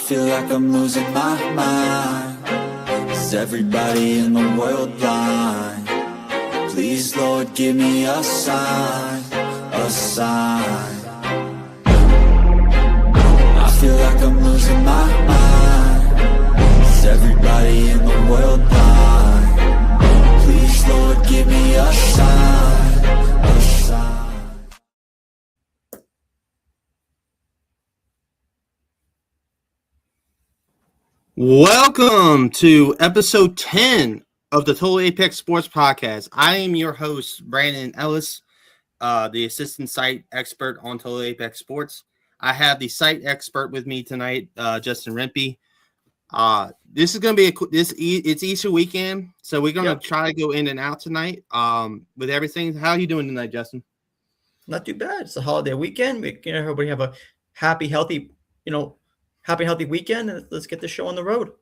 feel like I'm losing my mind. Is everybody in the world blind? Please, Lord, give me a sign, a sign. I feel like I'm losing my mind. Is everybody in the world blind? Please, Lord, give me a sign, a sign. Welcome to episode 10 of the Total Apex Sports Podcast. I am your host, Brandon Ellis, the assistant site expert on Total Apex Sports. I have the site expert with me tonight, Justin Rempe. This is going to be it's Easter weekend, so we're going to try to go in and out tonight with everything. How are you doing tonight, Justin? Not too bad. It's a holiday weekend. Everybody have a happy, healthy weekend, and let's get the show on the road.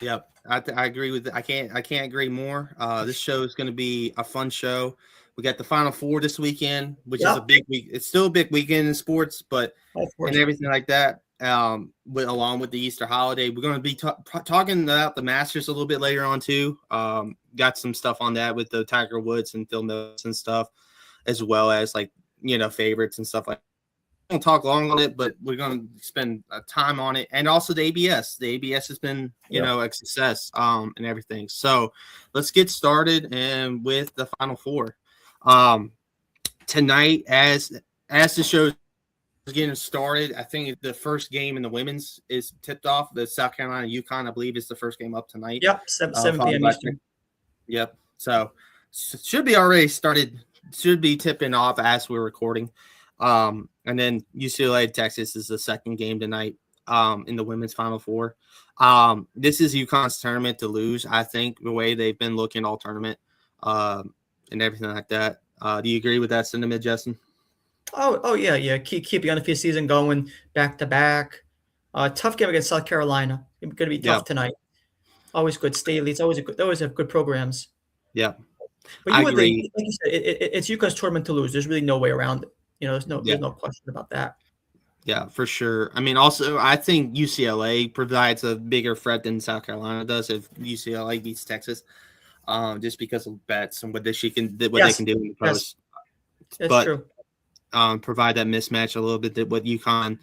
Yep, I agree with it. I can't agree more. This show is going to be a fun show. We got the Final Four this weekend, which is a big week. It's still a big weekend in sports, but and everything like that. Along with the Easter holiday, we're going to be talking about the Masters a little bit later on too. Got some stuff on that with the Tiger Woods and Phil Mickelson and stuff, as well as favorites and stuff like that. We won't talk long on it, but we're going to spend time on it, and also the ABS. The ABS has been a success and everything. So let's get started and with the Final Four tonight. As the show is getting started, I think the first game in the women's is tipped off. The South Carolina UConn, I believe, is the first game up tonight. Yep, 7 p.m. Eastern. Yep. So should be already started. Should be tipping off as we're recording. And then UCLA Texas is the second game tonight in the women's Final Four. This is UConn's tournament to lose, I think, the way they've been looking all tournament and everything like that. Do you agree with that sentiment, Justin? Oh yeah. Keep the undefeated season going back to back. Tough game against South Carolina. It's going to be tough tonight. Always good. Staley. It's always they always have good programs. Yeah. But I agree. Like you said, it's UConn's tournament to lose. There's really no way around it. There's no question about that. Yeah, for sure. I mean, also, I think UCLA provides a bigger threat than South Carolina does if UCLA beats Texas, just because of bets and what they can do in the post. That's true. Provide that mismatch a little bit that what UConn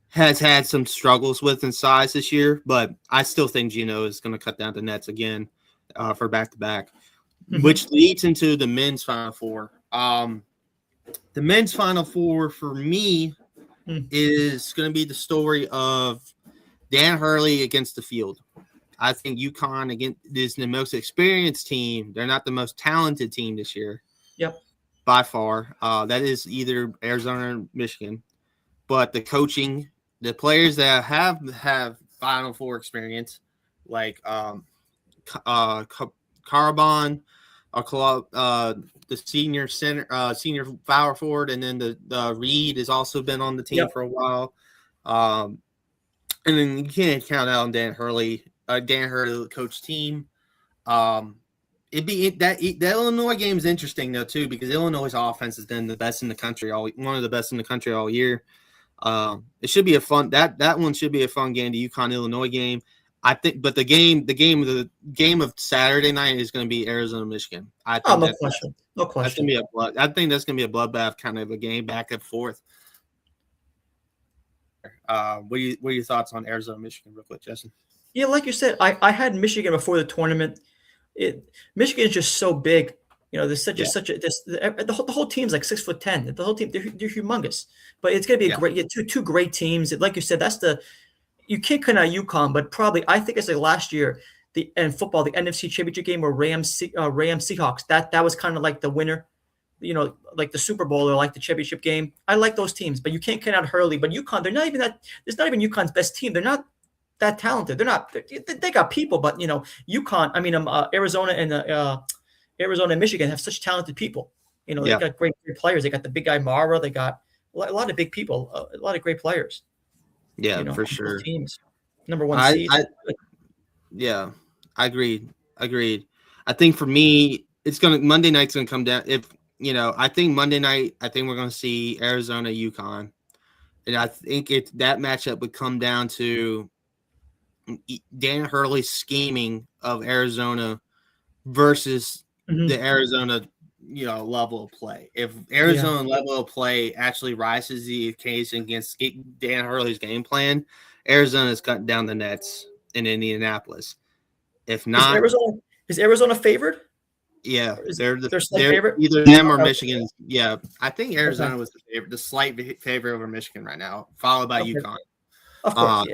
has had some struggles with in size this year, but I still think Gino is going to cut down the nets again for back-to-back, which leads into the men's Final Four. The men's Final Four for me is going to be the story of Dan Hurley against the field. I think UConn is the most experienced team. They're not the most talented team this year. Yep. By far. That is either Arizona or Michigan. But the coaching, the players that have Final Four experience, like Carbon, the senior center, senior power forward, and then the Reed has also been on the team for a while. And then you can't count out on Dan Hurley coach team. The Illinois game is interesting though too, because Illinois' offense has been the best in the country one of the best in the country all year. It should be a fun that one should be a fun game. The UConn Illinois game. I think, but the game of Saturday night is going to be Arizona Michigan. No question. That's going to be I think that's going to be a bloodbath kind of a game, back and forth. What are your thoughts on Arizona Michigan, real quick, Justin? Yeah, like you said, I had Michigan before the tournament. Michigan is just so big. There's the whole team's like 6'10". The whole team they're humongous. But it's going to be a great two great teams. Like you said, you can't cut out UConn, but probably I think it's like last year in football, the NFC Championship game where Rams Seahawks. That was kind of like the winner, like the Super Bowl or like the championship game. I like those teams, but you can't cut out Hurley. But UConn, they're not even that. It's not even UConn's best team. They're not that talented. They're not. They got people, but UConn. I mean, Arizona and Michigan have such talented people. They got great players. They got the big guy Mara. They got a lot of big people. A lot of great players. Yeah, for sure. Teams. Number one seed. I agreed. I think for me, Monday night's gonna come down. I think Monday night, we're gonna see Arizona UConn, and I think that matchup would come down to Dan Hurley's scheming of Arizona versus the Arizona, level of play. If Arizona level of play actually rises the occasion against Dan Hurley's game plan, Arizona's cutting down the nets in Indianapolis. If not, is Arizona favored? Yeah, they're favorite? Either them or Michigan. Yeah, I think Arizona was the slight favorite over Michigan right now, followed by UConn. Of course,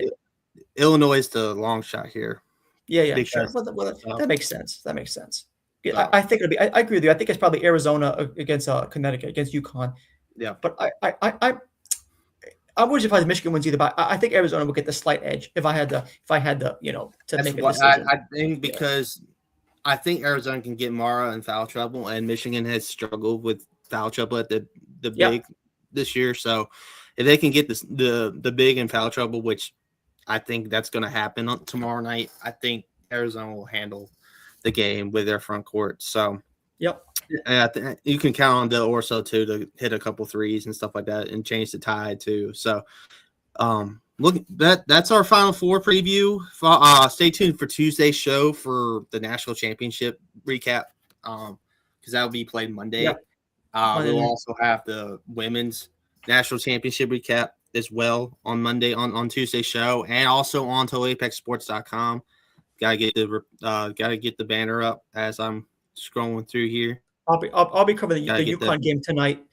Illinois is the long shot here. Yeah, because, sure. That makes sense. Yeah, I think it'll be. I agree with you. I think it's probably Arizona against Connecticut, against UConn. Yeah, but I wouldn't surprise if Michigan wins either. But I think Arizona will get the slight edge if I had to to make a decision. I think because I think Arizona can get Mara in foul trouble, and Michigan has struggled with foul trouble at the big this year. So if they can get the big in foul trouble, which I think that's going to happen tomorrow night, I think Arizona will handle the game with their front court. So you can count on Del Orso too to hit a couple threes and stuff like that and change the tide too. So that's our Final Four preview. Stay tuned for Tuesday's show for the national championship recap because that will be played Monday. We'll also have the women's national championship recap as well on Monday on Tuesday's show, and also on TotalApexSports.com. Gotta get the banner up as I'm scrolling through here. I'll be covering the UConn game tonight.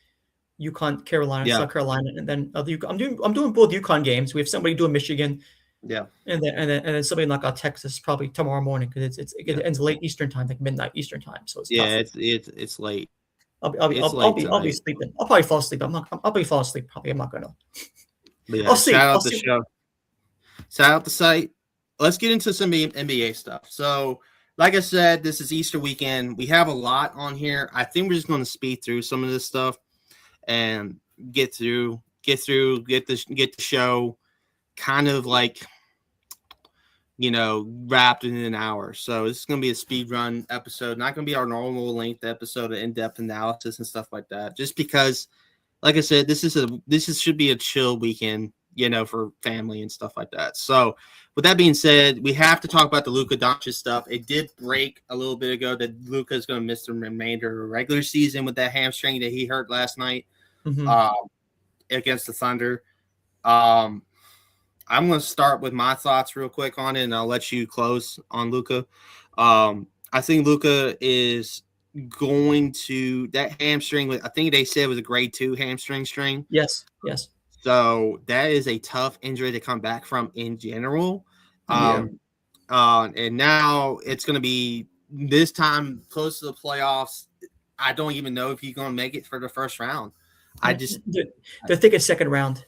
UConn, Carolina, South Carolina, and then I'm doing both UConn games. We have somebody doing Michigan, and then somebody knock out Texas probably tomorrow morning because it ends late Eastern time, like midnight Eastern time. So it's late. I'll be sleeping. I'll probably fall asleep. I'll be falling asleep. Probably I'm not gonna. I'll see. Shout out the show. Shout out the site. Let's get into some NBA stuff. So, like I said, this is Easter weekend. We have a lot on here. I think we're just going to speed through some of this stuff and get the show kind of like, wrapped in an hour. So this is going to be a speed run episode, not going to be our normal length episode of in-depth analysis and stuff like that. Just because, like I said, this should be a chill weekend, for family and stuff like that. So with that being said, we have to talk about the Luka Doncic stuff. It did break a little bit ago that Luka is going to miss the remainder of the regular season with that hamstring that he hurt last night against the Thunder. I'm going to start with my thoughts real quick on it, and I'll let you close on Luka. I think Luka is going to – that hamstring, I think they said it was a grade 2 hamstring strain. Yes. So that is a tough injury to come back from in general. And now it's going to be this time close to the playoffs. I don't even know if he's going to make it for the first round. They're thinking second round.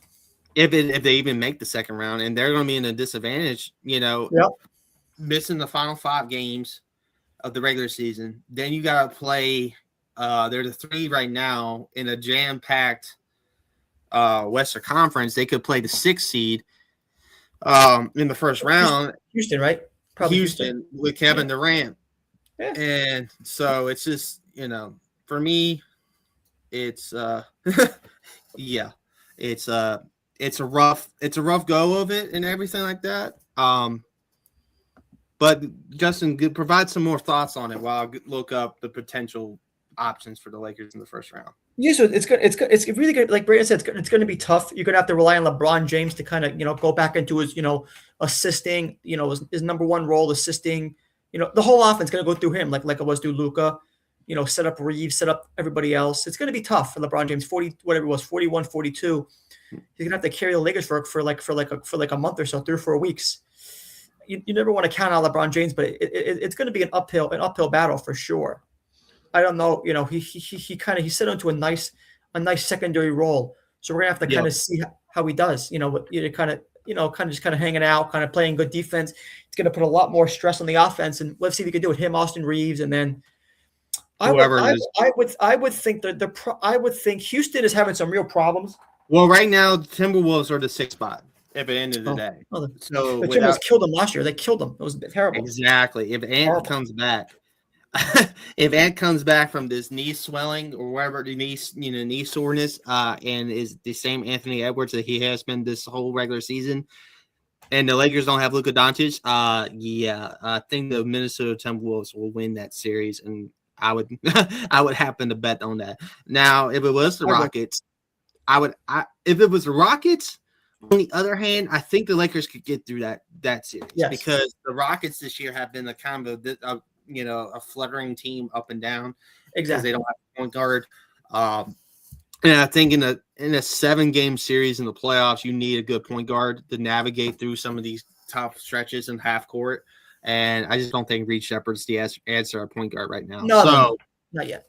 If they even make the second round, and they're going to be in a disadvantage, missing the final 5 games of the regular season. Then you got to play. They're the 3 right now in a jam-packed Western Conference. They could play the 6th seed in the first round. Houston, right? Probably Houston with Kevin Durant. Yeah. And so it's just, for me, it's it's a rough go of it and everything like that. But Justin, provide some more thoughts on it while I look up the potential options for the Lakers in the first round. Yeah, so it's good. It's really good. Like Brandon said, it's going to be tough. You're going to have to rely on LeBron James to kind of, go back into his, assisting, his number one role, assisting. The whole offense going to go through him, like it was through Luka. Set up Reeves, set up everybody else. It's going to be tough for LeBron James. 41, 42. He's going to have to carry the Lakers for like a month or so, 3 or 4 weeks. You never want to count out LeBron James, but it's going to be an uphill battle for sure. I don't know. He set into a nice secondary role. So we're gonna have to kind of see how he does. Kind of hanging out, kind of playing good defense. It's gonna put a lot more stress on the offense, and let's see if he can do it. Him, Austin Reeves, and then I would think Houston is having some real problems. Well, right now Timberwolves are the 6th spot at the end of the day. So the Timberwolves killed them last year. They killed them. It was terrible. Exactly. If Ant comes back. If Ant comes back from this knee swelling or whatever, the knee soreness, and is the same Anthony Edwards that he has been this whole regular season, And the Lakers don't have Luka Doncic. Yeah, I think the Minnesota Timberwolves will win that series, and I would I would happen to bet on that. Now, if it was the Rockets, if it was the Rockets. On the other hand, I think the Lakers could get through that series because the Rockets this year have been a kind of a fluttering team up and down because they don't have a point guard. And I think in a 7-game series in the playoffs, you need a good point guard to navigate through some of these tough stretches in half court. And I just don't think Reed Shepherd's the answer at point guard right now. No, not yet.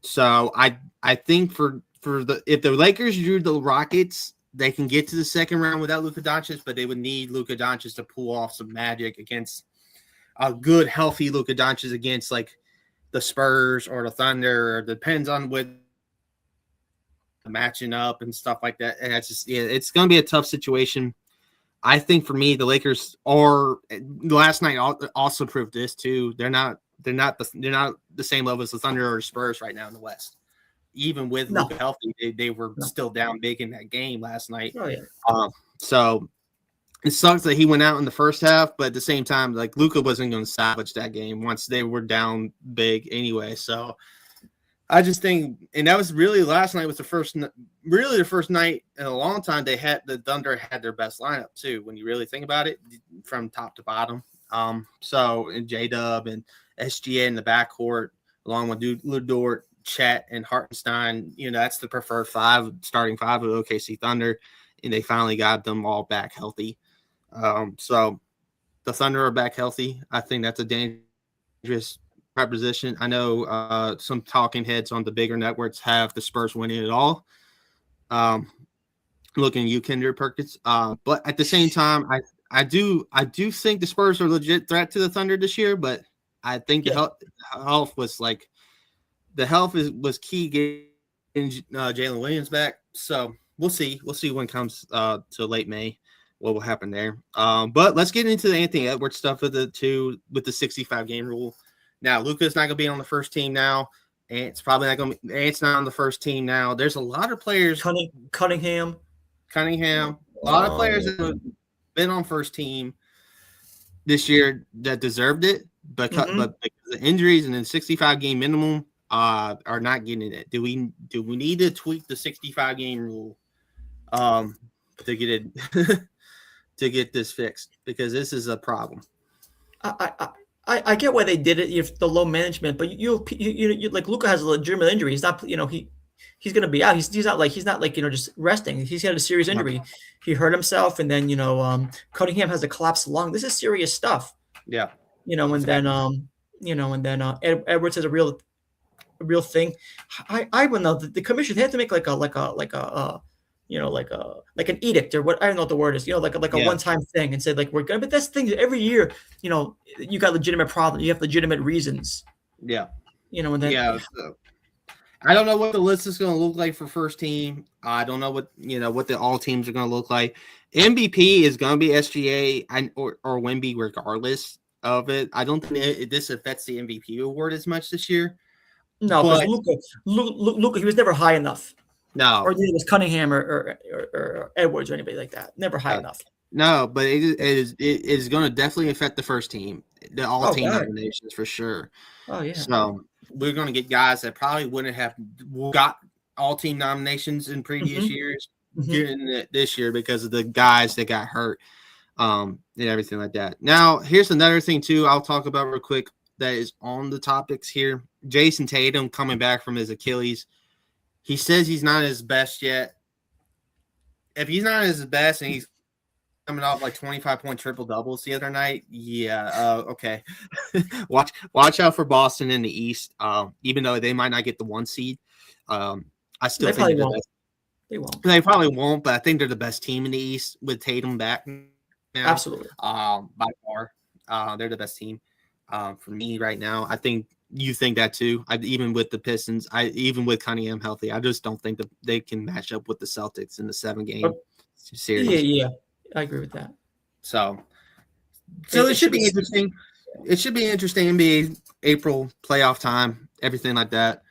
So I think if the Lakers drew the Rockets, they can get to the second round without Luka Doncic, but they would need Luka Doncic to pull off some magic against a good, healthy Luka Doncic against like the Spurs or the Thunder. Or depends on what matching up and stuff like that. And it's going to be a tough situation. I think for me, the Lakers last night also proved this too. They're not the same level as the Thunder or the Spurs right now in the West. Even with Luka healthy, they were still down big in that game last night. Oh, yeah. So it sucks that he went out in the first half, but at the same time, like Luka wasn't going to salvage that game once they were down big anyway. So I just think, and that was really last night was the first night in a long time the Thunder had their best lineup too. When you really think about it, from top to bottom. So and J-Dub and SGA in the backcourt, along with Lu Dort, Chet, and Hartenstein, that's the preferred starting five of OKC Thunder, and they finally got them all back healthy. So the Thunder are back healthy. I think that's a dangerous proposition. I know some talking heads on the bigger networks have the Spurs winning it all. Looking at you, Kendra Perkins. But at the same time, I do think the Spurs are a legit threat to the Thunder this year, but I think the health was like was key getting Jalen Williams back. So we'll see. We'll see when it comes to late May what will happen there. But let's get into the Anthony Edwards stuff with the 65-game rule. Now, Luka's not going to be on the first team now. And it's probably not going to be – Ant's not on the first team now. There's a lot of players – Cunningham. A lot of players that have been on first team this year that deserved it, but because of injuries and then 65-game minimum are not getting it. Do we need to tweak the 65-game rule to get it to get this fixed? Because this is a problem. I get why they did it. If the low management, but you like Luka has a legitimate injury. He's not he's going to be out. He's not just resting. He's had a serious injury. He hurt himself, and then Cunningham has a collapsed lung. This is serious stuff. Yeah. And then Edwards has a real thing. I would know the commission, they have to make like an edict or what, I don't know what the word is, like a one-time thing, and say like we're gonna, but that's the thing, every year, you got legitimate problems, you have legitimate reasons. Yeah. And then So I don't know what the list is going to look like for first team. I don't know what the all teams are going to look like. MVP is going to be SGA or Wemby regardless of it. I don't think this affects the MVP award as much this year. No, because Luka, he was never high enough. No, or it was Cunningham or Edwards or anybody like that. Never high enough. No, but it is going to definitely affect the first team, the all team nominations for sure. Oh yeah. So we're going to get guys that probably wouldn't have got all team nominations in previous years, getting it this year because of the guys that got hurt, and everything like that. Now, here's another thing too I'll talk about real quick that is on the topics here. Jason Tatum coming back from his Achilles. He says he's not at his best yet. If he's not at his best and he's coming off like 25-point triple doubles the other night, okay. watch out for Boston in the East. Even though they might not get the 1 seed, I still think they won't. They probably won't, but I think they're the best team in the East with Tatum back now. Absolutely. By far, they're the best team for me right now. I think you think that too. Even with the Pistons, even with Cunningham healthy, I just don't think that they can match up with the Celtics in the 7-game series. Yeah, I agree with that. So it should be interesting. It should be interesting. NBA April playoff time, everything like that.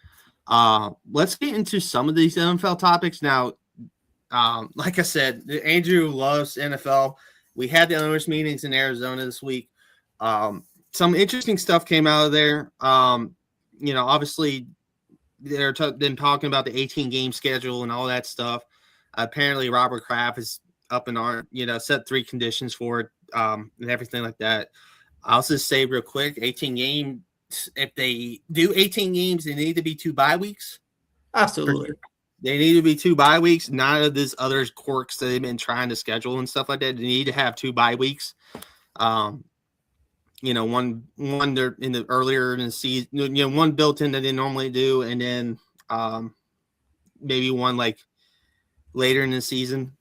Let's get into some of these NFL topics now. Like I said, Andrew loves NFL. we had the owners meetings in Arizona this week. Some interesting stuff came out of there. Obviously they're been talking about the 18 game schedule and all that stuff. Apparently Robert Kraft is up in our, set 3 conditions for it, and everything like that. I'll just say real quick, 18 games, if they do 18 games, they need to be 2 bye weeks. Absolutely. They need to be 2 bye weeks. None of these other quirks that they've been trying to schedule and stuff like that. They need to have 2 bye weeks. One they're in the earlier in the season, one built in that they normally do, and then maybe one like later in the season.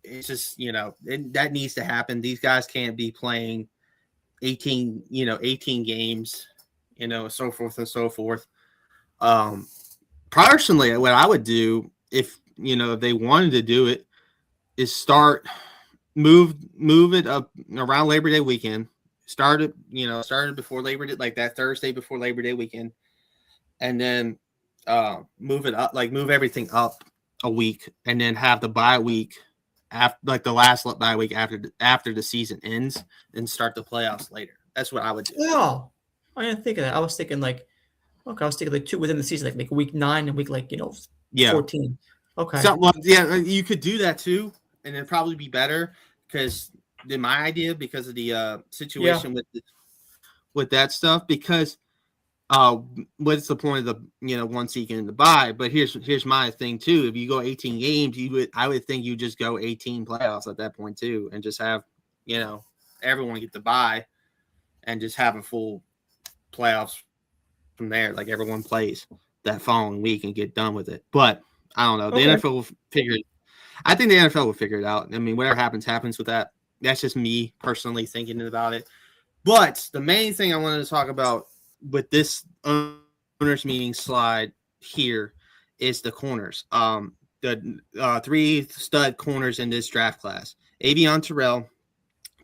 It's just, that needs to happen. These guys can't be playing 18 games, so forth and so forth. Personally, what I would do if they wanted to do it is move it up around Labor Day weekend. Started before Labor Day, like that Thursday before Labor Day weekend, and then move it up, like move everything up a week, and then have the bye week after, like the last bye week after the season ends, and start the playoffs later. That's what I would do. Oh, I didn't think of that. I was thinking like 2 within the season, like week 9 and week 14. Okay. You could do that too, and it'd probably be better than my idea because of the situation with that stuff. Because what's the point of the one seed in the bye? But here's my thing too. If you go 18 games, I would think you just go 18 playoffs at that point too, and just have everyone get the bye, and just have a full playoffs from there. Like everyone plays that following week and get done with it. But I don't know. The NFL will figure it. I think the NFL will figure it out. I mean, whatever happens with that. That's just me personally thinking about it. But the main thing I wanted to talk about with this owners meeting slide here is the corners. The 3 stud corners in this draft class: Avion Terrell,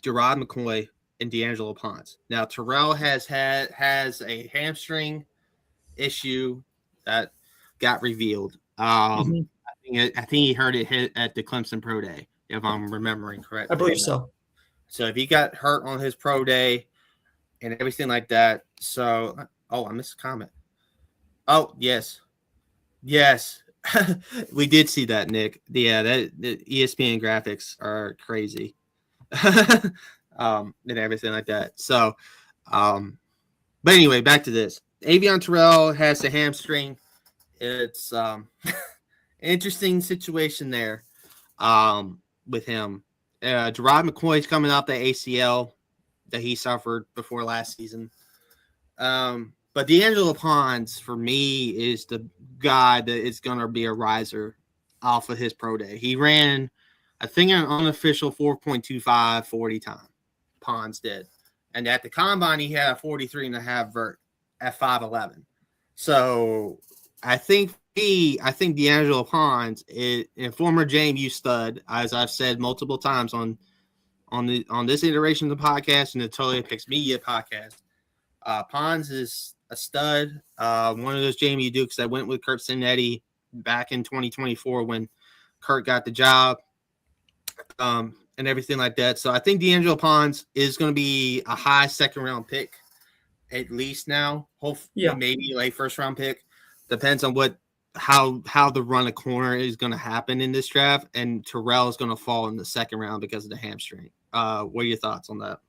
Gerard McCoy, and D'Angelo Ponce. Now Terrell has a hamstring issue that got revealed. I think he heard it hit at the Clemson Pro Day, if I'm remembering correctly. I believe so. So if he got hurt on his pro day and everything like that, I missed a comment. Oh, yes. We did see that, Nick. Yeah, the ESPN graphics are crazy. And everything like that. So, but anyway, back to this. Avion Terrell has a hamstring. It's interesting situation there with him. Gerard McCoy's coming off the ACL that he suffered before last season. But D'Angelo Ponce, for me, is the guy that is going to be a riser off of his pro day. He ran, I think, an unofficial 4.25 40 time. Ponce did. And at the combine, he had a 43.5 vert at 5'11". So I think D'Angelo Ponce is a former JMU stud, as I've said multiple times on this iteration of the podcast and the Totally Picks Media podcast. Ponce is a stud, one of those JMU Dukes that went with Kurt Cinetti back in 2024 when Kurt got the job, and everything like that. So I think D'Angelo Ponce is going to be a high second-round pick, at least now. Hopefully, maybe late first-round pick. Depends on how the run of corner is going to happen in this draft, and Terrell is going to fall in the second round because of the hamstring. What are your thoughts on that?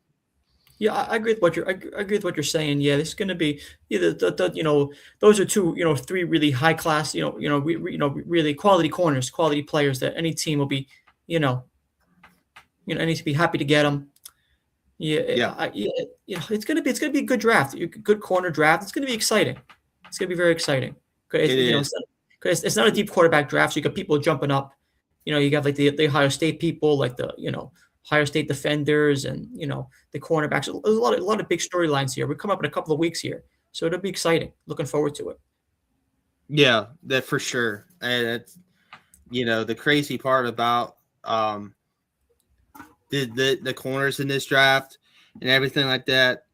Yeah, I agree with I agree with what you're saying. Yeah, this is going to be either those are 2 3 really high class really quality corners, quality players that any team will be need to be happy to get them. It's gonna be a good draft, a good corner draft. It's gonna be exciting. It's gonna be very exciting. Because it's not a deep quarterback draft, so you got people jumping up. You got like the Ohio State people, like the Ohio State defenders, and the cornerbacks. There's a lot of big storylines here. We come up in a couple of weeks here, so it'll be exciting. Looking forward to it. Yeah, that for sure. And it's, the crazy part about the corners in this draft and everything like that.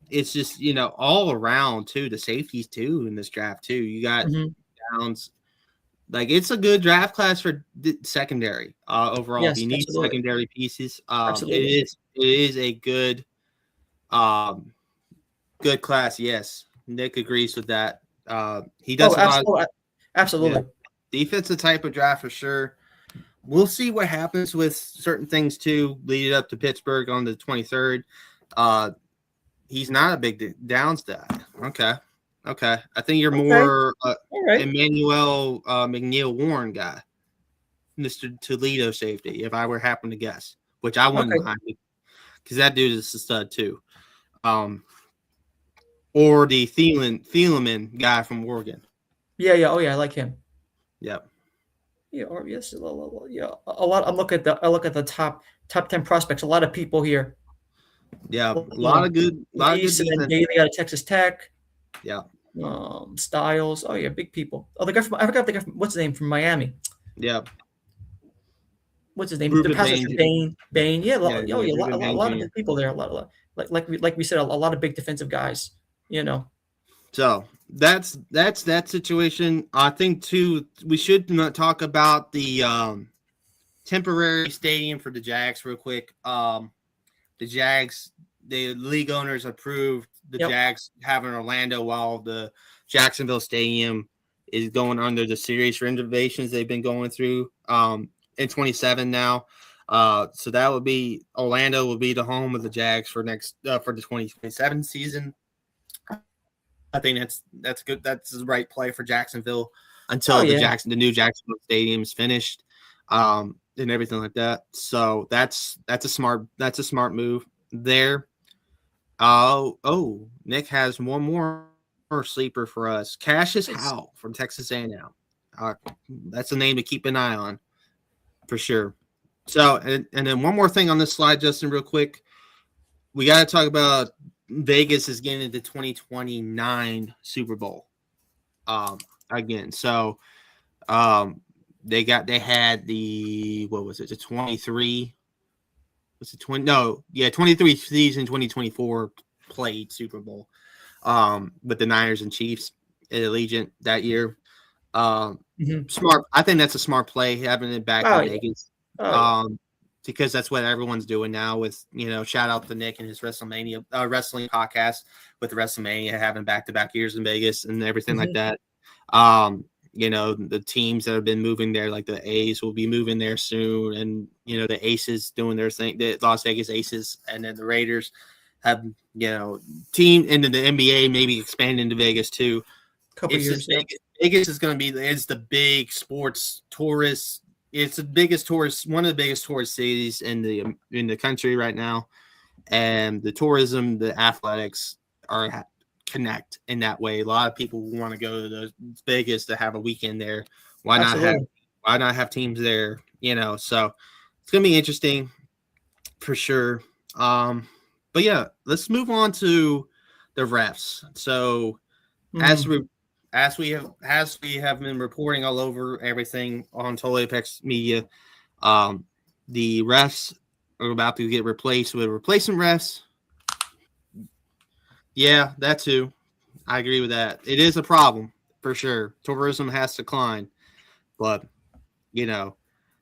It's just, all around too, the safeties too in this draft too. You got Downs, Like, it's a good draft class for secondary overall. Yes, If you need absolutely. secondary pieces, Absolutely. it is a good good class. Yes, Nick agrees with that. He does a lot. Absolutely. Yeah, defensive type of draft for sure. We'll see what happens with certain things too, leading up to Pittsburgh on the 23rd. He's not a big downs guy. Okay. I think you're more All right. Emmanuel McNeil Warren guy, Mr. Toledo safety. If I were happen to guess, which I wouldn't Okay. mind, because that dude is a stud too. Or the Thieleman guy from Oregon. Yeah. Oh yeah, I like him. Yep. Yeah. Or yes. Yeah. A lot. I look at the top 10 prospects. A lot of people here. Yeah. You A lot of good and then defense. Daly out of Texas Tech. Yeah. Styles. Oh yeah, big people. Oh, the guy from I forgot the guy from what's his name from Miami. Yeah. What's his name? The Ruben passer Bain. Bain. Yeah. Yeah, A Ruben Bain lot of Jr. big people there. A lot. Like we said, a lot of big defensive guys. You know. So that's that situation. I think too we should not talk about the temporary stadium for the Jags real quick. The Jags, the league owners approved the Jags having Orlando while the Jacksonville Stadium is going under the serious renovations they've been going through in 27 now. So that would be Orlando will be the home of the Jags for the 2027 season. I think that's good. That's the right play for Jacksonville until the new Jacksonville Stadium is finished, and everything like that. So that's a smart move there. Nick has one more sleeper for us. Cassius Howell from Texas A&M. That's a name to keep an eye on for sure. So and then one more thing on this slide, Justin, real quick. We got to talk about Vegas is getting into 2029 Super Bowl again. So they had the what was it? The 23 was it 20? No, yeah, 23 season 2024 played Super Bowl with the Niners and Chiefs at Allegiant that year. Smart. I think that's a smart play having it back in Vegas. Because that's what everyone's doing now with, shout out to Nick and his WrestleMania wrestling podcast with WrestleMania having back-to-back years in Vegas and everything like that. The teams that have been moving there, like the A's will be moving there soon. And, the Aces doing their thing, the Las Vegas Aces, and then the Raiders have, team into the NBA, maybe expanding to Vegas too. Vegas is going to be the big sports tourist. It's the biggest tourist, one of the biggest tourist cities in the country right now, and the tourism, the athletics are connect in that way. A lot of people want to go to Vegas to have a weekend there. Why not have teams there? So it's gonna be interesting for sure. But yeah, let's move on to the refs. So as we have been reporting all over everything on Total Apex Media, the refs are about to get replaced with replacement refs. Yeah, that too. I agree with that. It is a problem for sure. Tourism has declined, but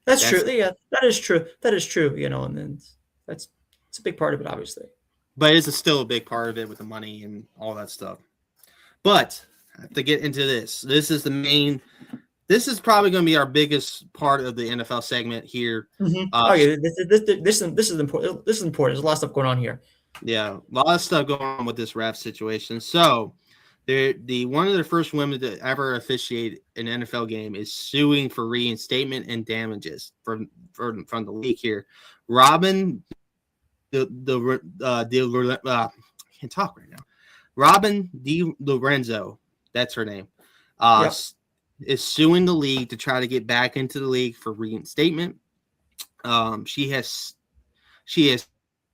that's true. Yeah, that is true. And then it's a big part of it, obviously. But it's still a big part of it with the money and all that stuff. But to get into this is the main. This is probably going to be our biggest part of the NFL segment here. This is important. This is important. There's a lot of stuff going on here. Yeah, a lot of stuff going on with this ref situation. So, one of the first women to ever officiate an NFL game is suing for reinstatement and damages from the league here. Robin, I can't talk right now. Robin DiLorenzo, that's her name, is suing the league to try to get back into the league for reinstatement. She has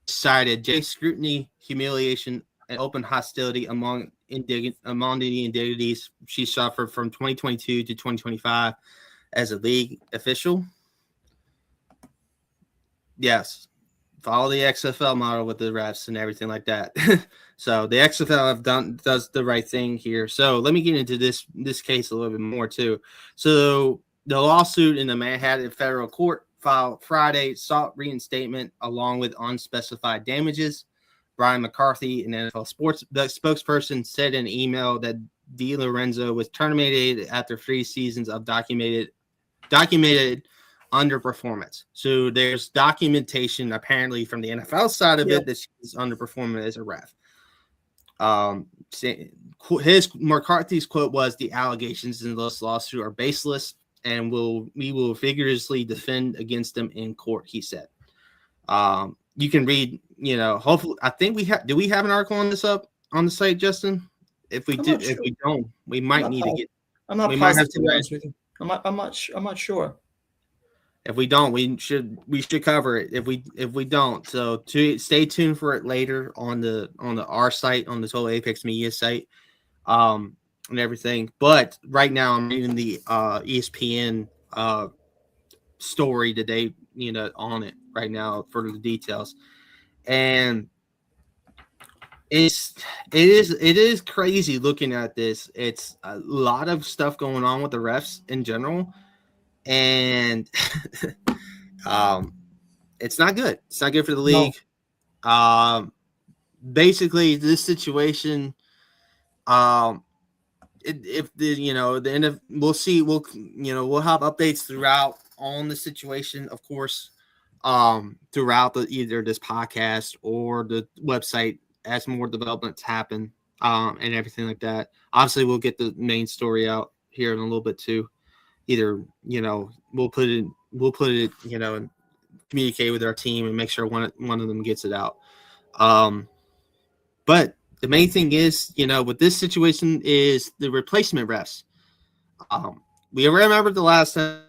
cited scrutiny, humiliation, and open hostility among the indignities she suffered from 2022 to 2025 as a league official. Yes, follow the XFL model with the refs and everything like that. So the XFL does the right thing here. So let me get into this case a little bit more too. So the lawsuit in the Manhattan federal court filed Friday sought reinstatement along with unspecified damages. Brian McCarthy, an NFL sports spokesperson, said in an email that DiLorenzo was terminated after 3 seasons of documented underperformance. So there's documentation apparently from the NFL side of it that she's underperforming as a ref. McCarthy's quote was, "The allegations in this lawsuit are baseless, and we will vigorously defend against them in court," he said. You can read, hopefully, I think do we have an article on this up on the site, Justin? If we do, if we don't, we might need to get. I'm not positive, to be honest with you. I'm not sure. If we don't, we should cover it. If we don't, so stay tuned for it later on our site, on the Total Apex Media site, and everything. But right now, I'm reading the ESPN story today, on it right now for the details, and it is crazy looking at this. It's a lot of stuff going on with the refs in general. And it's not good. It's not good for the league. No. Basically, this situation, if the end of, we'll see. We'll have updates throughout on the situation, of course, throughout either this podcast or the website as more developments happen, and everything like that. Obviously, we'll get the main story out here in a little bit too. Either, we'll put it, and communicate with our team and make sure one of them gets it out. But the main thing is, with this situation is the replacement refs. We remember the last time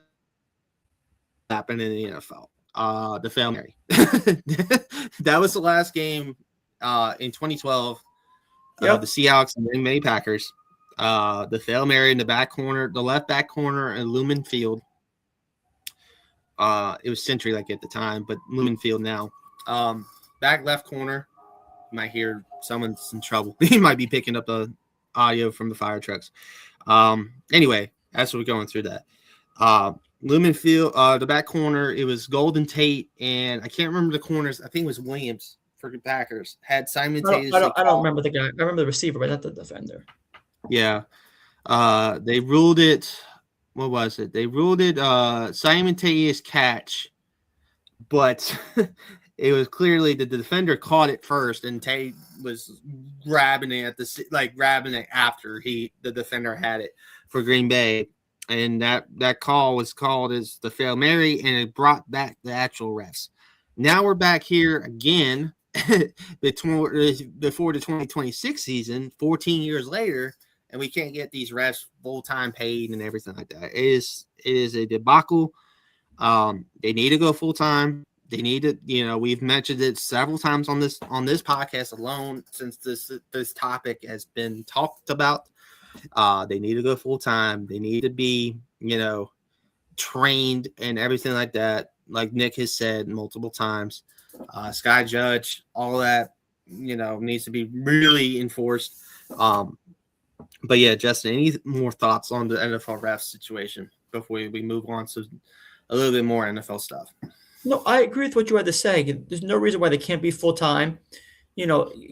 happened in the NFL, the Hail Mary. That was the last game in 2012. The Seahawks and the Green Bay Packers. The Hail Mary in the back corner, the left back corner, and Lumen Field. It was Century like at the time, but Lumen Field now. Back left corner, you might hear someone's in trouble. He might be picking up the audio from the fire trucks. Anyway, as we're going through that, Lumen Field, the back corner, it was Golden Tate, and I can't remember the corners. I think it was Williams for the Packers. Had simultaneously. I don't remember the guy. I remember the receiver, but not the defender. Yeah. They ruled it. What was it? They ruled it simultaneous catch, but it was clearly the defender caught it first, and Tate was grabbing it after the defender had it for Green Bay, and that call was called as the Hail Mary, and it brought back the actual refs. Now we're back here again before the 2026 season, 14 years later. And we can't get these refs full-time paid and everything like that. It is a debacle. They need to go full-time. They need to, we've mentioned it several times on this podcast alone since this topic has been talked about. They need to go full-time. They need to be, trained and everything like that. Like Nick has said multiple times, Sky Judge, all that, needs to be really enforced. But yeah, Justin, any more thoughts on the NFL ref situation before we move on to a little bit more NFL stuff? No, I agree with what you had to say. There's no reason why they can't be full time.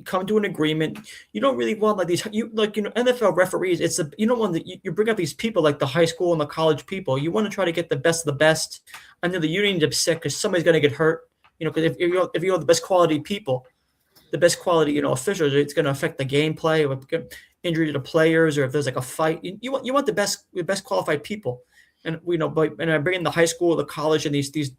Come to an agreement. You don't really want NFL referees. You don't want you bring up these people like the high school and the college people. You want to try to get the best of the best. I know the union's upset because somebody's going to get hurt. Because if you have the best quality people, the best quality officials, it's going to affect the gameplay or injury to the players, or if there's like a fight. You want the best qualified people. And I bring in the high school, the college, and these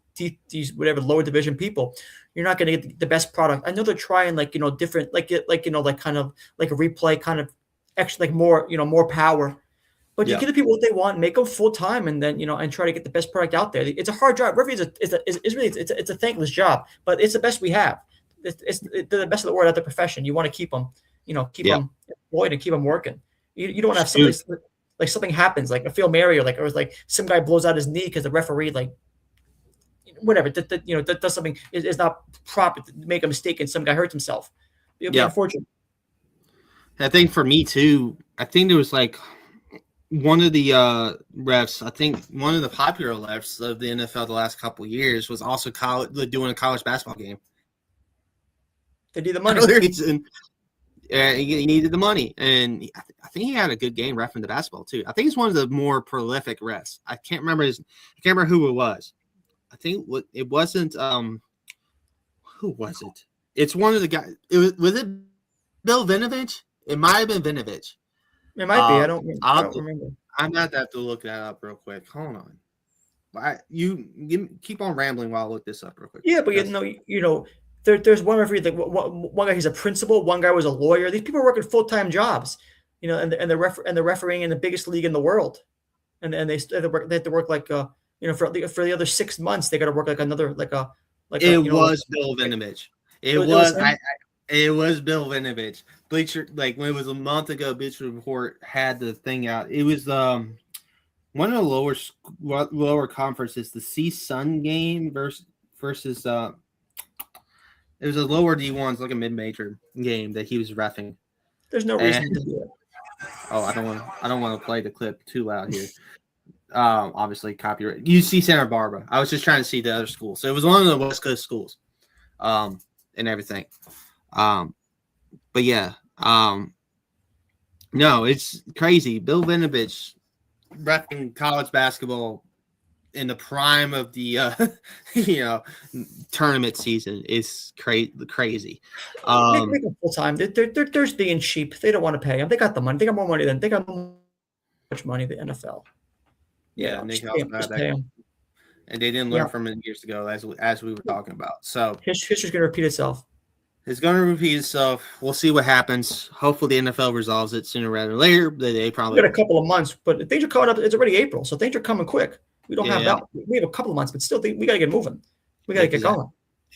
whatever lower division people, you're not going to get the best product. I know they're trying different kind of like a replay kind of extra more power, but you give the people what they want, make them full time, and then and try to get the best product out there. It's a hard job. Referee is a thankless job, but it's the best we have. They're the best of the world at the profession. You want to keep them, them employed and keep them working. You don't want to have somebody. Like something happens, like a Hail Mary, or like some guy blows out his knee because the referee, whatever, that does something is not proper to make a mistake and some guy hurts himself. It'll be unfortunate. I think for me too, I think there was one of the refs, I think one of the popular refs of the NFL the last couple of years was also doing a college basketball game. They need the money. He needed the money, and I think he had a good game reffing the basketball too. I think he's one of the more prolific refs. I can't remember who it was. I think it wasn't. Who was it? It's one of the guys. Was it Bill Vinovich? It might have been Vinovich. It might be. I don't remember. I'm going to have to look that up real quick. Hold on. Keep on rambling while I look this up real quick. Yeah, but there's one referee. Like one guy, he's a principal. One guy was a lawyer. These people are working full-time jobs. And they're refereeing in the biggest league in the world, and they have to work like for the other 6 months they got to work like another It was Bill Vinovich. It was Bill Vinovich. Bleacher, like when it was a month ago, Bleacher Report had the thing out. It was one of the lower conferences, the C-Sun game versus it was a lower D1s, like a mid-major game that he was reffing. There's no reason to do it. Oh, I don't want to play the clip too loud here. Obviously copyright. UC Santa Barbara. I was just trying to see the other schools. So it was one of the West Coast schools, and everything. But yeah, no, it's crazy. Bill Vinovich repping college basketball in the prime of the tournament season is crazy. Make them full time. They're being cheap. They don't want to pay them. They got the money. They got more money than they got much money. The NFL. Yeah, and they didn't learn from it years ago, as we were talking about. So history's going to repeat itself. It's going to repeat itself. We'll see what happens. Hopefully, the NFL resolves it sooner rather than later. They probably got a couple of months, but things are coming up. It's already April, so things are coming quick. We don't have that. We have a couple of months, but still, we got to get moving. We got to get going.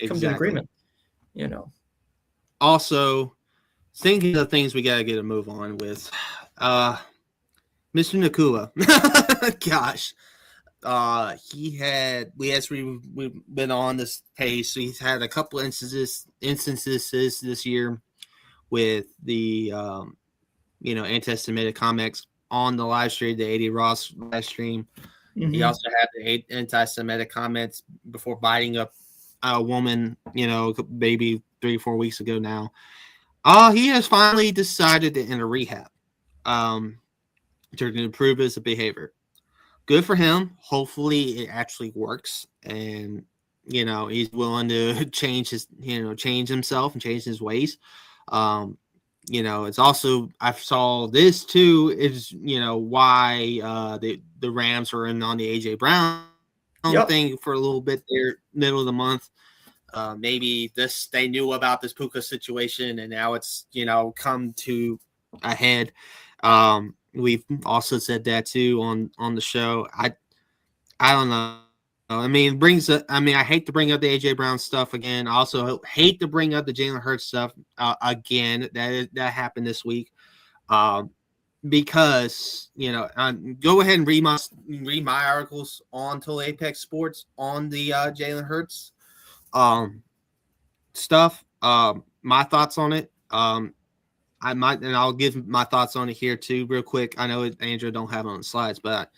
Come to an agreement. Also, thinking of things we got to get a move on with. Mr. Nakula. Gosh. We've been on this pace. So he's had a couple instances this year with the anti-Semitic comments on the live stream, the AD Ross live stream. Mm-hmm. He also had the anti-Semitic comments before biting up a woman, maybe 3 or 4 weeks ago now. He has finally decided to enter rehab to improve his behavior. Good for him. Hopefully it actually works, and he's willing to change himself and change his ways. It's also, I saw this too, is why the Rams are in on the AJ Brown thing for a little bit there, middle of the month. Maybe they knew about this Puka situation, and now it's come to a head. We've also said that too on the show. I don't know. I mean, I hate to bring up the AJ Brown stuff again. I also hate to bring up the Jalen Hurts stuff again. That happened this week. Because go ahead and read my articles on Total Apex Sports on the Jalen Hurts stuff. My thoughts on it. I'll give my thoughts on it here too, real quick. I know Andrew don't have it on the slides, but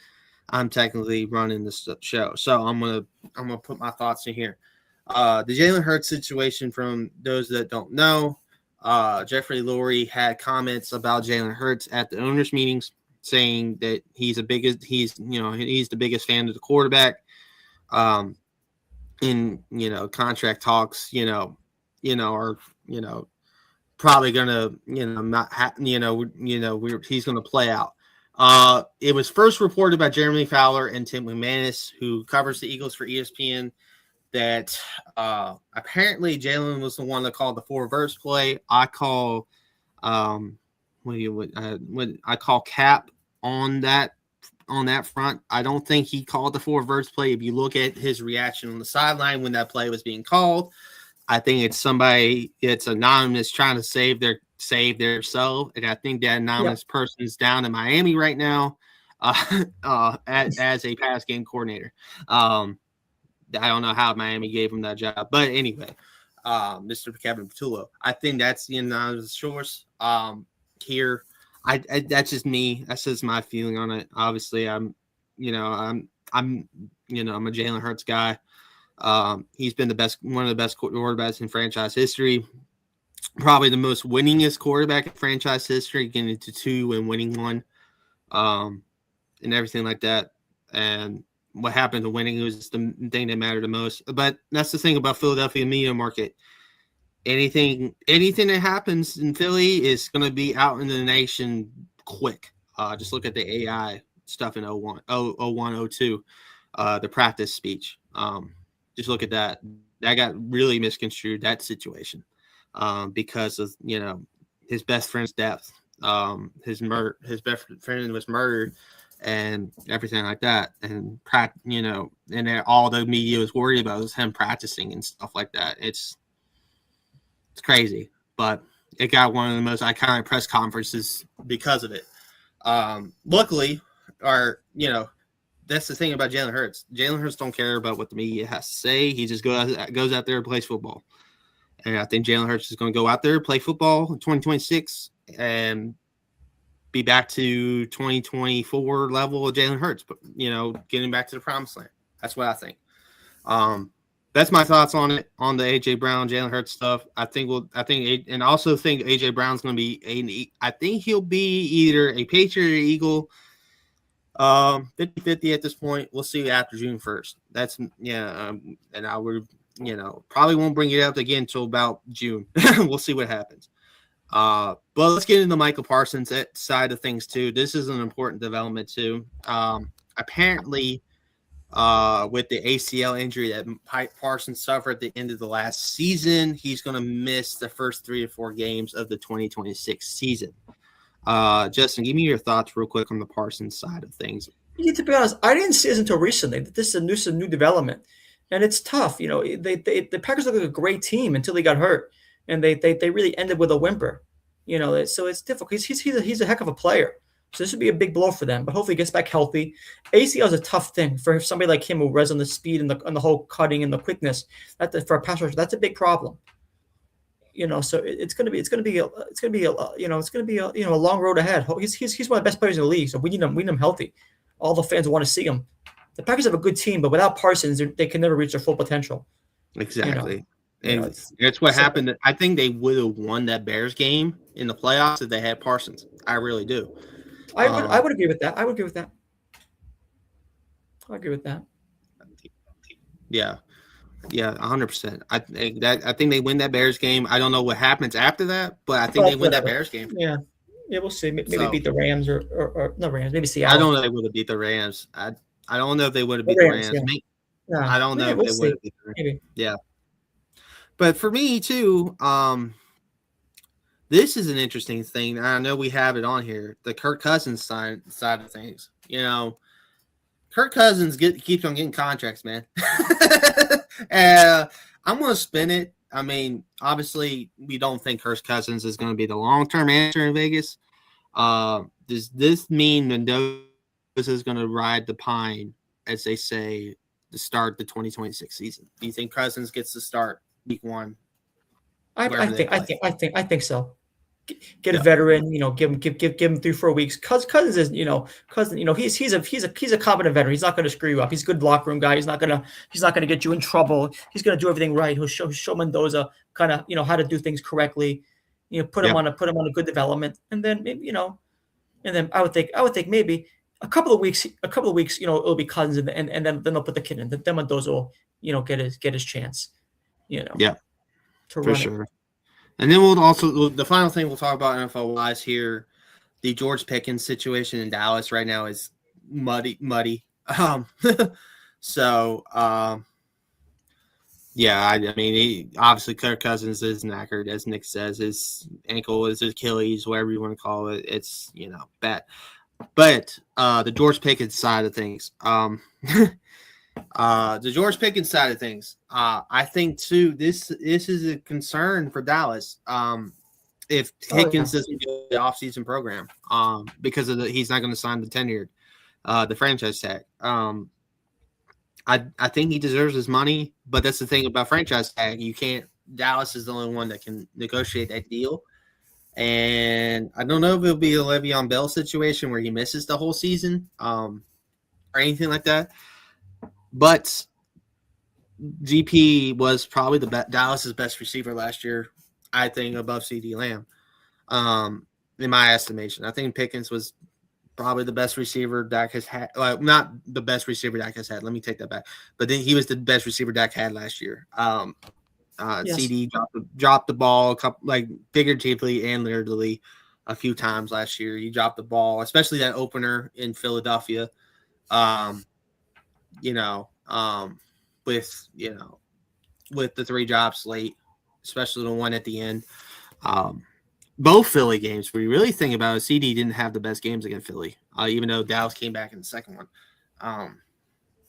I'm technically running this show, so I'm gonna put my thoughts in here. The Jalen Hurts situation, from those that don't know, Jeffrey Lurie had comments about Jalen Hurts at the owners' meetings, saying that he's the biggest fan of the quarterback. In contract talks, are probably gonna he's gonna play out. It was first reported by Jeremy Fowler and Tim McManus, who covers the Eagles for ESPN, that apparently Jalen was the one that called the four-verse play. I call I call cap on that front. I don't think he called the four-verse play. If you look at his reaction on the sideline when that play was being called, I think it's anonymous trying to save their self, and I think that anonymous person is down in Miami right now as a pass game coordinator. I don't know how Miami gave him that job, but anyway, Mr. Kevin Patullo. I think that's the anonymous source here. I that's just me. That's just my feeling on it. Obviously, I'm a Jalen Hurts guy. He's been one of the best quarterbacks in franchise history. Probably the most winningest quarterback in franchise history, getting into 2 and winning 1, and everything like that. And what happened to winning was the thing that mattered the most. But that's the thing about Philadelphia media market. Anything that happens in Philly is going to be out in the nation quick. Just look at the AI stuff in 02, the practice speech. Just look at that. That got really misconstrued, that situation, because of, his best friend's death. His best friend was murdered and everything like that. And, and all the media was worried about was him practicing and stuff like that. It's crazy, but it got one of the most iconic press conferences because of it. Luckily, that's the thing about Jalen Hurts. Jalen Hurts don't care about what the media has to say. He just goes out there and plays football. And I think Jalen Hurts is going to go out there, play football in 2026, and be back to 2024 level of Jalen Hurts, but, getting back to the promised land. That's what I think. That's my thoughts on it, on the AJ Brown, Jalen Hurts stuff. I also think AJ Brown's going to be I think he'll be either a Patriot or Eagle, 50-50 at this point. We'll see after June 1st. That's, and I would, probably won't bring it up again until about June. We'll see what happens. But let's get into Michael Parsons' side of things too. This is an important development too. Apparently, with the ACL injury that Parsons suffered at the end of the last season, he's going to miss the first 3 or 4 games of the 2026 season. Justin, give me your thoughts real quick on the Parsons side of things. Yeah, to be honest, I didn't see this until recently. This is a new development, and it's tough. The Packers look like a great team until he got hurt, and they really ended with a whimper. So it's difficult. He's a heck of a player. So this would be a big blow for them, but hopefully he gets back healthy. ACL is a tough thing for somebody like him who relies on the speed and the whole cutting and the quickness. For a pass rusher, that's a big problem. So it's going to be a long road ahead. He's one of the best players in the league, so we need him healthy. All the fans want to see him. The Packers have a good team, but without Parsons, they can never reach their full potential. Exactly. And it's what happened. I think they would have won that Bears game in the playoffs if they had Parsons. I really do. I would agree with that. I agree with that. Yeah, 100%. I think they win that Bears game. I don't know what happens after that, but I think they win that Bears game. Yeah, we'll see. Maybe beat the Rams or not Rams. Maybe Seattle. I don't know if they would have beat the Rams. I don't know if they would have beat the Rams. I don't know if they would have beat the Rams. Maybe. Yeah. But for me too, this is an interesting thing. I know we have it on here. The Kirk Cousins side of things. Kirk Cousins keeps on getting contracts, man. I'm going to spin it. I mean, obviously, we don't think Kirk Cousins is going to be the long-term answer in Vegas. Does this mean Mendoza is going to ride the pine, as they say, to start the 2026 season? Do you think Cousins gets to start week 1? I think so. Get a veteran, give him 3-4 weeks. Cousins is, he's a competent veteran. He's not going to screw you up. He's a good locker room guy. He's not going to get you in trouble. He's going to do everything right. He'll show Mendoza kind of, how to do things correctly. Put him on a good development, and then maybe, and then I would think maybe a couple of weeks, it'll be Cousins, and then they'll put the kid in. Then Mendoza will, get his chance. Yeah, for sure. And then the final thing we'll talk about NFL-wise here, the George Pickens situation in Dallas right now is muddy. Yeah, I mean, obviously Kirk Cousins is knackered, as Nick says. His ankle is his Achilles, whatever you want to call it. It's, bad. But the George Pickens side of things, I think too, this is a concern for Dallas. If Pickens doesn't get the offseason program, because he's not going to sign the tenured, the franchise tag. I think he deserves his money, but that's the thing about franchise tag. Dallas is the only one that can negotiate that deal. And I don't know if it'll be a Le'Veon Bell situation where he misses the whole season or anything like that. But GP was probably Dallas's best receiver last year, I think, above CeeDee Lamb, in my estimation. I think Pickens was probably the best receiver Dak has had. Not the best receiver Dak has had. Let me take that back. But then he was the best receiver Dak had last year. Yes. CD dropped the ball figuratively and literally a few times last year. He dropped the ball, especially that opener in Philadelphia. With the 3 drops late, especially the one at the end. Both Philly games, when you really think about it, CD didn't have the best games against Philly, even though Dallas came back in the second one.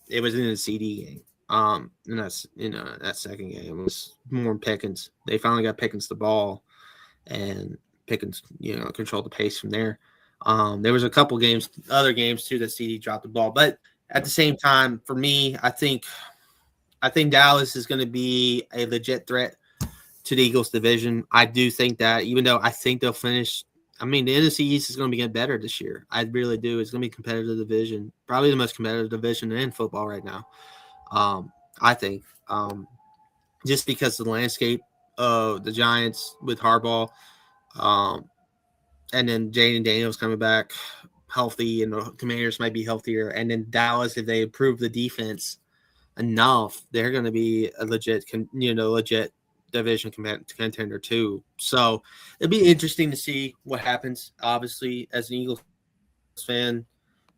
It was in the CD game. And that's that second game was more Pickens. They finally got Pickens the ball, and Pickens controlled the pace from there. There was a couple other games too that CD dropped the ball, but at the same time, for me, I think Dallas is going to be a legit threat to the Eagles division. I do think that, even though I think they'll finish. I mean, the NFC East is going to be getting better this year. I really do. It's going to be a competitive division, probably the most competitive division in football right now. I think, just because of the landscape of the Giants with Harbaugh, and then Jaden Daniels coming back healthy, and the Commanders might be healthier, and then Dallas, if they improve the defense enough, they're going to be a legit division contender too. So it'd be interesting to see what happens. Obviously, as an Eagles fan,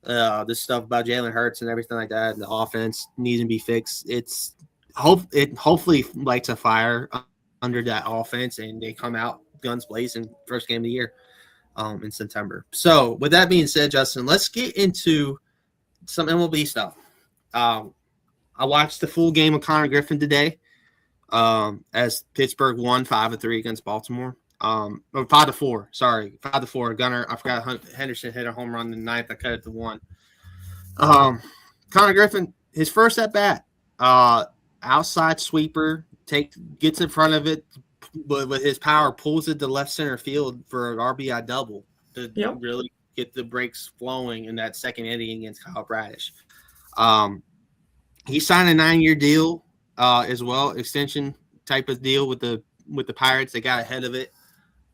this stuff about Jalen Hurts and everything like that, and the offense needs to be fixed. It hopefully lights a fire under that offense, and they come out guns blazing first game of the year in September. So with that being said, Justin, let's get into some MLB stuff. I watched the full game of Connor Griffin today, as Pittsburgh won 5-3 against Baltimore. Or 5-4. Sorry, 5-4. Gunnar, I forgot Henderson hit a home run in the ninth. I cut it to 1. Connor Griffin, his first at bat, outside sweeper, gets in front of it, but with his power, pulls it to left center field for an RBI double to really get the breaks flowing in that second inning against Kyle Bradish. He signed a 9-year deal as well, extension type of deal with the Pirates. They got ahead of it.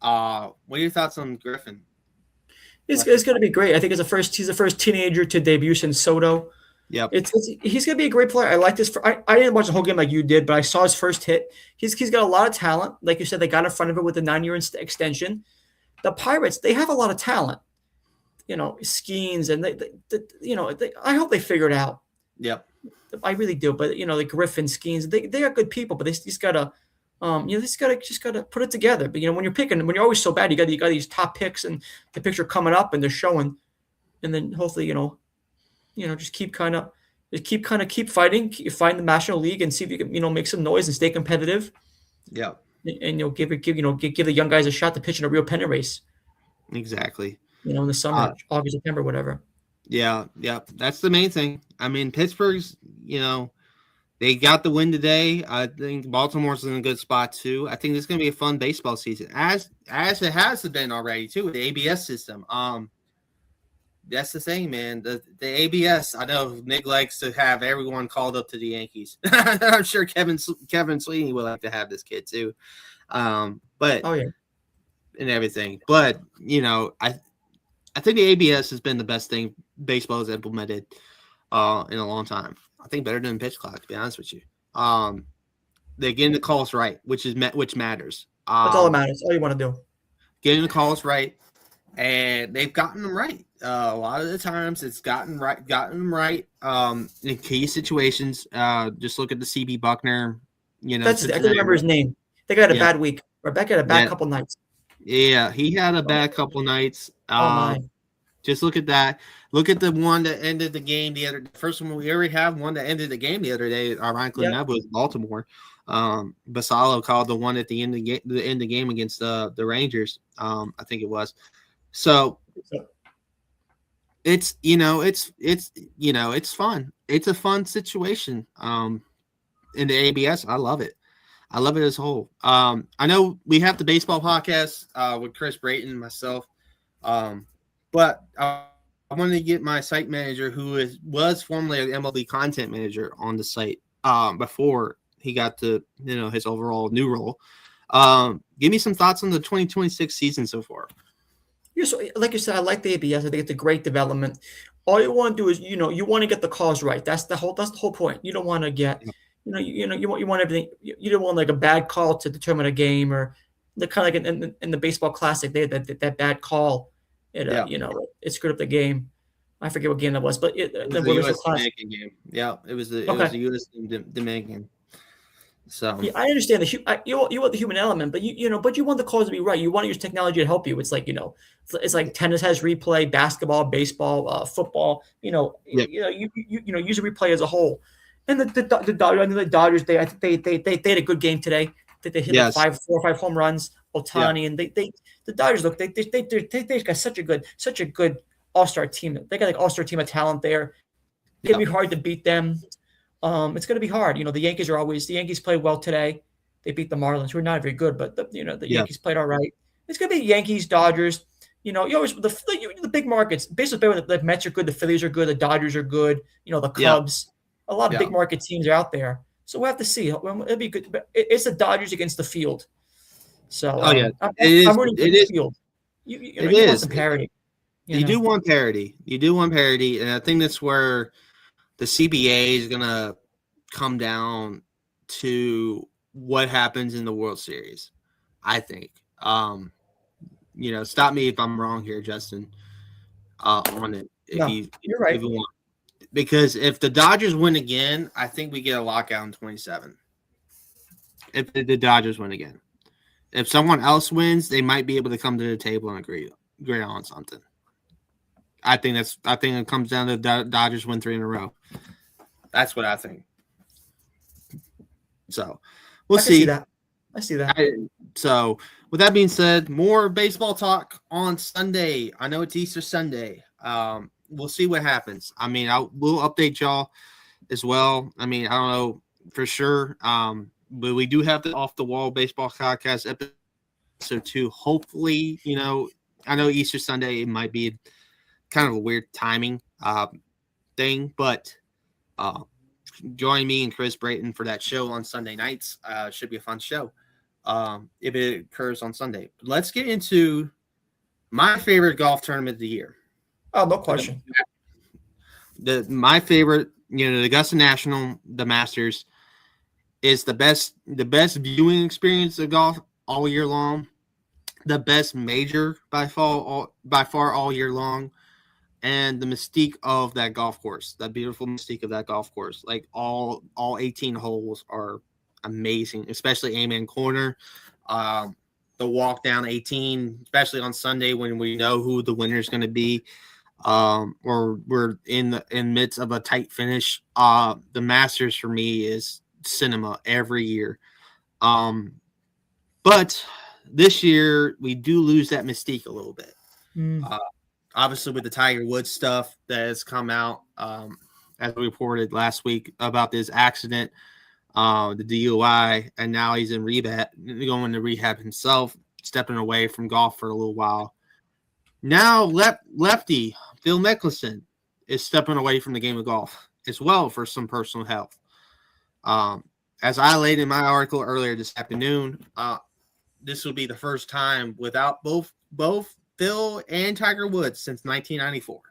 What are your thoughts on Griffin? It's going to be great. I think he's the first teenager to debut since Soto. Yep. He's going to be a great player. I like this. I didn't watch the whole game like you did, but I saw his first hit. He's got a lot of talent. Like you said, they got in front of it with the 9-year extension. The Pirates, they have a lot of talent. Skeens, and I hope they figure it out. Yep. I really do. But the Griffin, Skeens, they are good people, but they just gotta just gotta put it together. But when you're always so bad, you got these top picks, and the picks are coming up and they're showing, and then hopefully just keep fighting, find the National League and see if you can make some noise and stay competitive. Yeah, and give the young guys a shot to pitch in a real pennant race. Exactly. In the summer, August, September, whatever. Yeah, that's the main thing. I mean, Pittsburgh's, they got the win today. I think Baltimore's in a good spot too. I think it's going to be a fun baseball season, as it has been already too, with the ABS system. That's the thing, man. The ABS. I know Nick likes to have everyone called up to the Yankees. I'm sure Kevin Sweeney would like to have this kid too. But oh yeah, and everything. But I think the ABS has been the best thing baseball has implemented in a long time. I think better than pitch clock, to be honest with you. They're getting the calls right, which matters. That's all that matters. All you want to do. Getting the calls right, and they've gotten them right. A lot of the times, it's gotten them right. In key situations, just look at the CB Buckner. I can remember his name. They got a bad week. Rebecca had a bad couple nights. Yeah, he had a bad couple nights. Just look at that. Look at the one that ended the game the first one. We already have one that ended the game the other day. Ironically enough, was Baltimore. Basallo called the one at the end of the game against the Rangers. I think it was. So it's fun. It's a fun situation. In the ABS, I love it. I love it as a whole. I know we have the baseball podcast with Chris Brayton and myself, but I wanted to get my site manager, who was formerly an MLB content manager on the site before he got to his overall new role. Give me some thoughts on the 2026 season so far. Yeah, so like you said, I like the ABS. I think it's a great development. All you want to do is, you want to get the calls right. That's the whole point. You don't want to get, you want everything. You don't want like a bad call to determine a game, or the kind of like in the baseball classic, they had that bad call. It screwed up the game. I forget what game that was, but it was the U.S. Dominican game. Yeah, it was the U.S. Dominican. So yeah, I understand you want the human element, but but you want the calls to be right. You want to use technology to help you. It's like it's like tennis has replay, basketball, baseball, football. You use a replay as a whole. And the Dodgers, I think they had a good game today. They hit like 4 or 5 home runs. Ohtani and the Dodgers look they got such a good all-star team. They got like all-star team of talent there. It's gonna be hard to beat them. It's going to be hard. The Yankees played well today. They beat the Marlins, who are not very good, but the Yankees played all right. It's going to be Yankees, Dodgers. You always the big markets. Basically, the Mets are good, the Phillies are good, the Dodgers are good. The Cubs. A lot of big market teams are out there. So we'll have to see. It'll be good. But it's the Dodgers against the field. So I'm rooting for the field. You want some parity. You do want parity. You do want parity, and I think that's where the CBA is going to come down to what happens in the World Series, I think. Stop me if I'm wrong here, Justin, on it. You're right. If you want. Because if the Dodgers win again, I think we get a lockout in 27. If the Dodgers win again. If someone else wins, they might be able to come to the table and agree on something. I think it comes down to the Dodgers win 3 in a row. That's what I think. So we'll see. I see that. So with that being said, more baseball talk on Sunday. I know it's Easter Sunday. We'll see what happens. I mean, we'll update y'all as well. I mean, I don't know for sure. But we do have the Off the Wall Baseball Podcast episode 2. Hopefully, I know Easter Sunday, it might be kind of a weird timing thing, but join me and Chris Brayton for that show on Sunday nights. Should be a fun show if it occurs on Sunday. But let's get into my favorite golf tournament of the year. Oh, no question. My favorite, the Augusta National, the Masters, is the best viewing experience of golf all year long. The best major by far all year long. And the mystique of that golf course, that beautiful mystique of that golf course. Like all 18 holes are amazing, especially Amen Corner. The walk down 18, especially on Sunday when we know who the winner is going to be, or we're in midst of a tight finish. The Masters for me is cinema every year. But this year we do lose that mystique a little bit. Obviously, with the Tiger Woods stuff that has come out, as we reported last week about this accident, the DUI, and now he's in going to rehab himself, stepping away from golf for a little while. Now, lefty Phil Mickelson is stepping away from the game of golf as well for some personal health. As I laid in my article earlier this afternoon, this will be the first time without both Phil and Tiger Woods since 1994.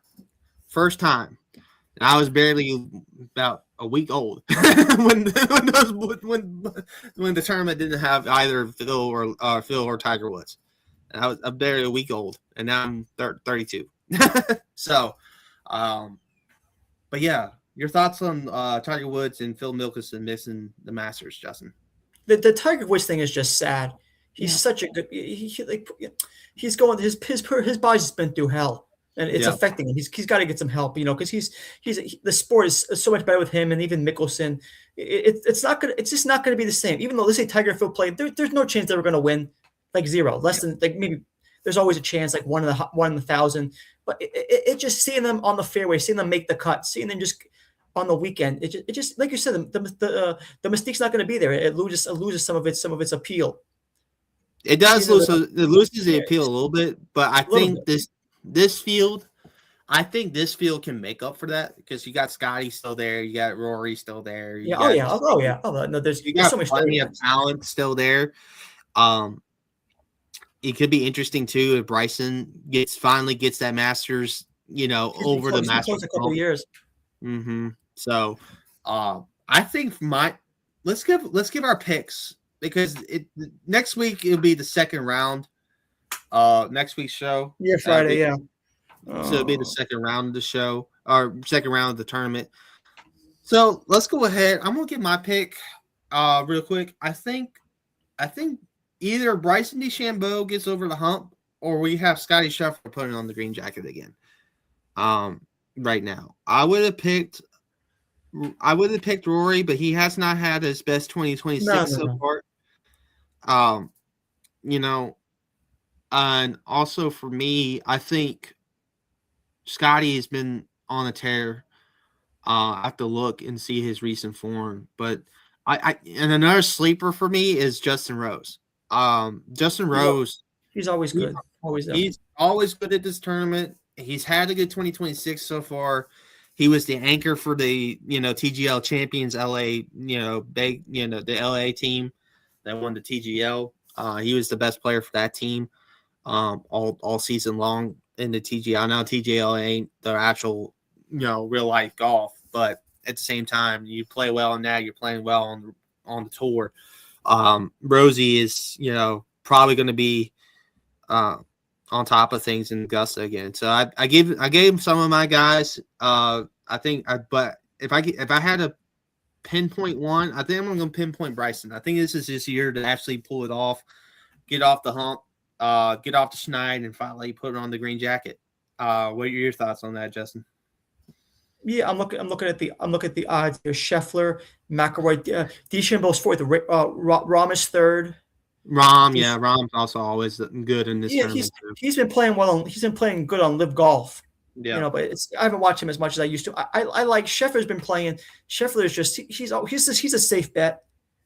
First time. And I was barely about a week old when the tournament didn't have either Phil or Tiger Woods. And I was barely a week old, and now I'm 32. So, but yeah, your thoughts on Tiger Woods and Phil Mickelson missing the Masters, Justin? The Tiger Woods thing is just sad. He's such a good. He's going. His body's been through hell, and it's affecting him. He's got to get some help, because the sport is so much better with him, and even Mickelson. It's just not gonna be the same. Even though let's say Tiger and Phil played, there's no chance they were gonna win, like zero, less than like maybe. There's always a chance, like one in 1,000. But it just seeing them on the fairway, seeing them make the cut, seeing them just on the weekend, it just like you said, the mystique's not going to be there. It loses some of its appeal. It does lose. It loses the appeal a little bit, but I think this field can make up for that because you got Scotty still there, you got Rory still there. No, there's got so much plenty of talent still there. It could be interesting too if Bryson finally gets that Masters, over the Masters. A couple years. So, I think let's give our picks because next week it'll be the second round. Next week's show. Yeah, Friday. So it'll be the second round of the show or second round of the tournament. So let's go ahead. I'm gonna give my pick real quick. I think either Bryson DeChambeau gets over the hump or we have Scotty Scheffler putting on the green jacket again. Right now, I would have picked Rory, but he has not had his best 2026 so far. And also for me, I think Scotty has been on a tear. I have to look and see his recent form, but and another sleeper for me is Justin Rose. Justin Rose, he's always good. He's always good at this tournament. He's had a good 2026 so far. He was the anchor for the TGL champions LA, the LA team that won the TGL. He was the best player for that team all season long in the TGL. Now TGL ain't the actual real life golf, but at the same time you play well in that, you're playing well on the tour. Rosie is probably going to be on top of things in Augusta again. So I gave some of my guys. But if I had to pinpoint one, I think I'm going to pinpoint Bryson. I think this is his year to actually pull it off, get off the hump, get off the schneid, and finally put it on the green jacket. What are your thoughts on that, Justin? Yeah, I'm looking at the odds. There's Scheffler, McIlroy, DeChambeau's fourth, Rahm is third. Rahm's also always good in this tournament. He's been playing well. He's been playing good on Live Golf. Yeah, but I haven't watched him as much as I used to. I like Scheffler's been playing. Scheffler is just he's a safe bet.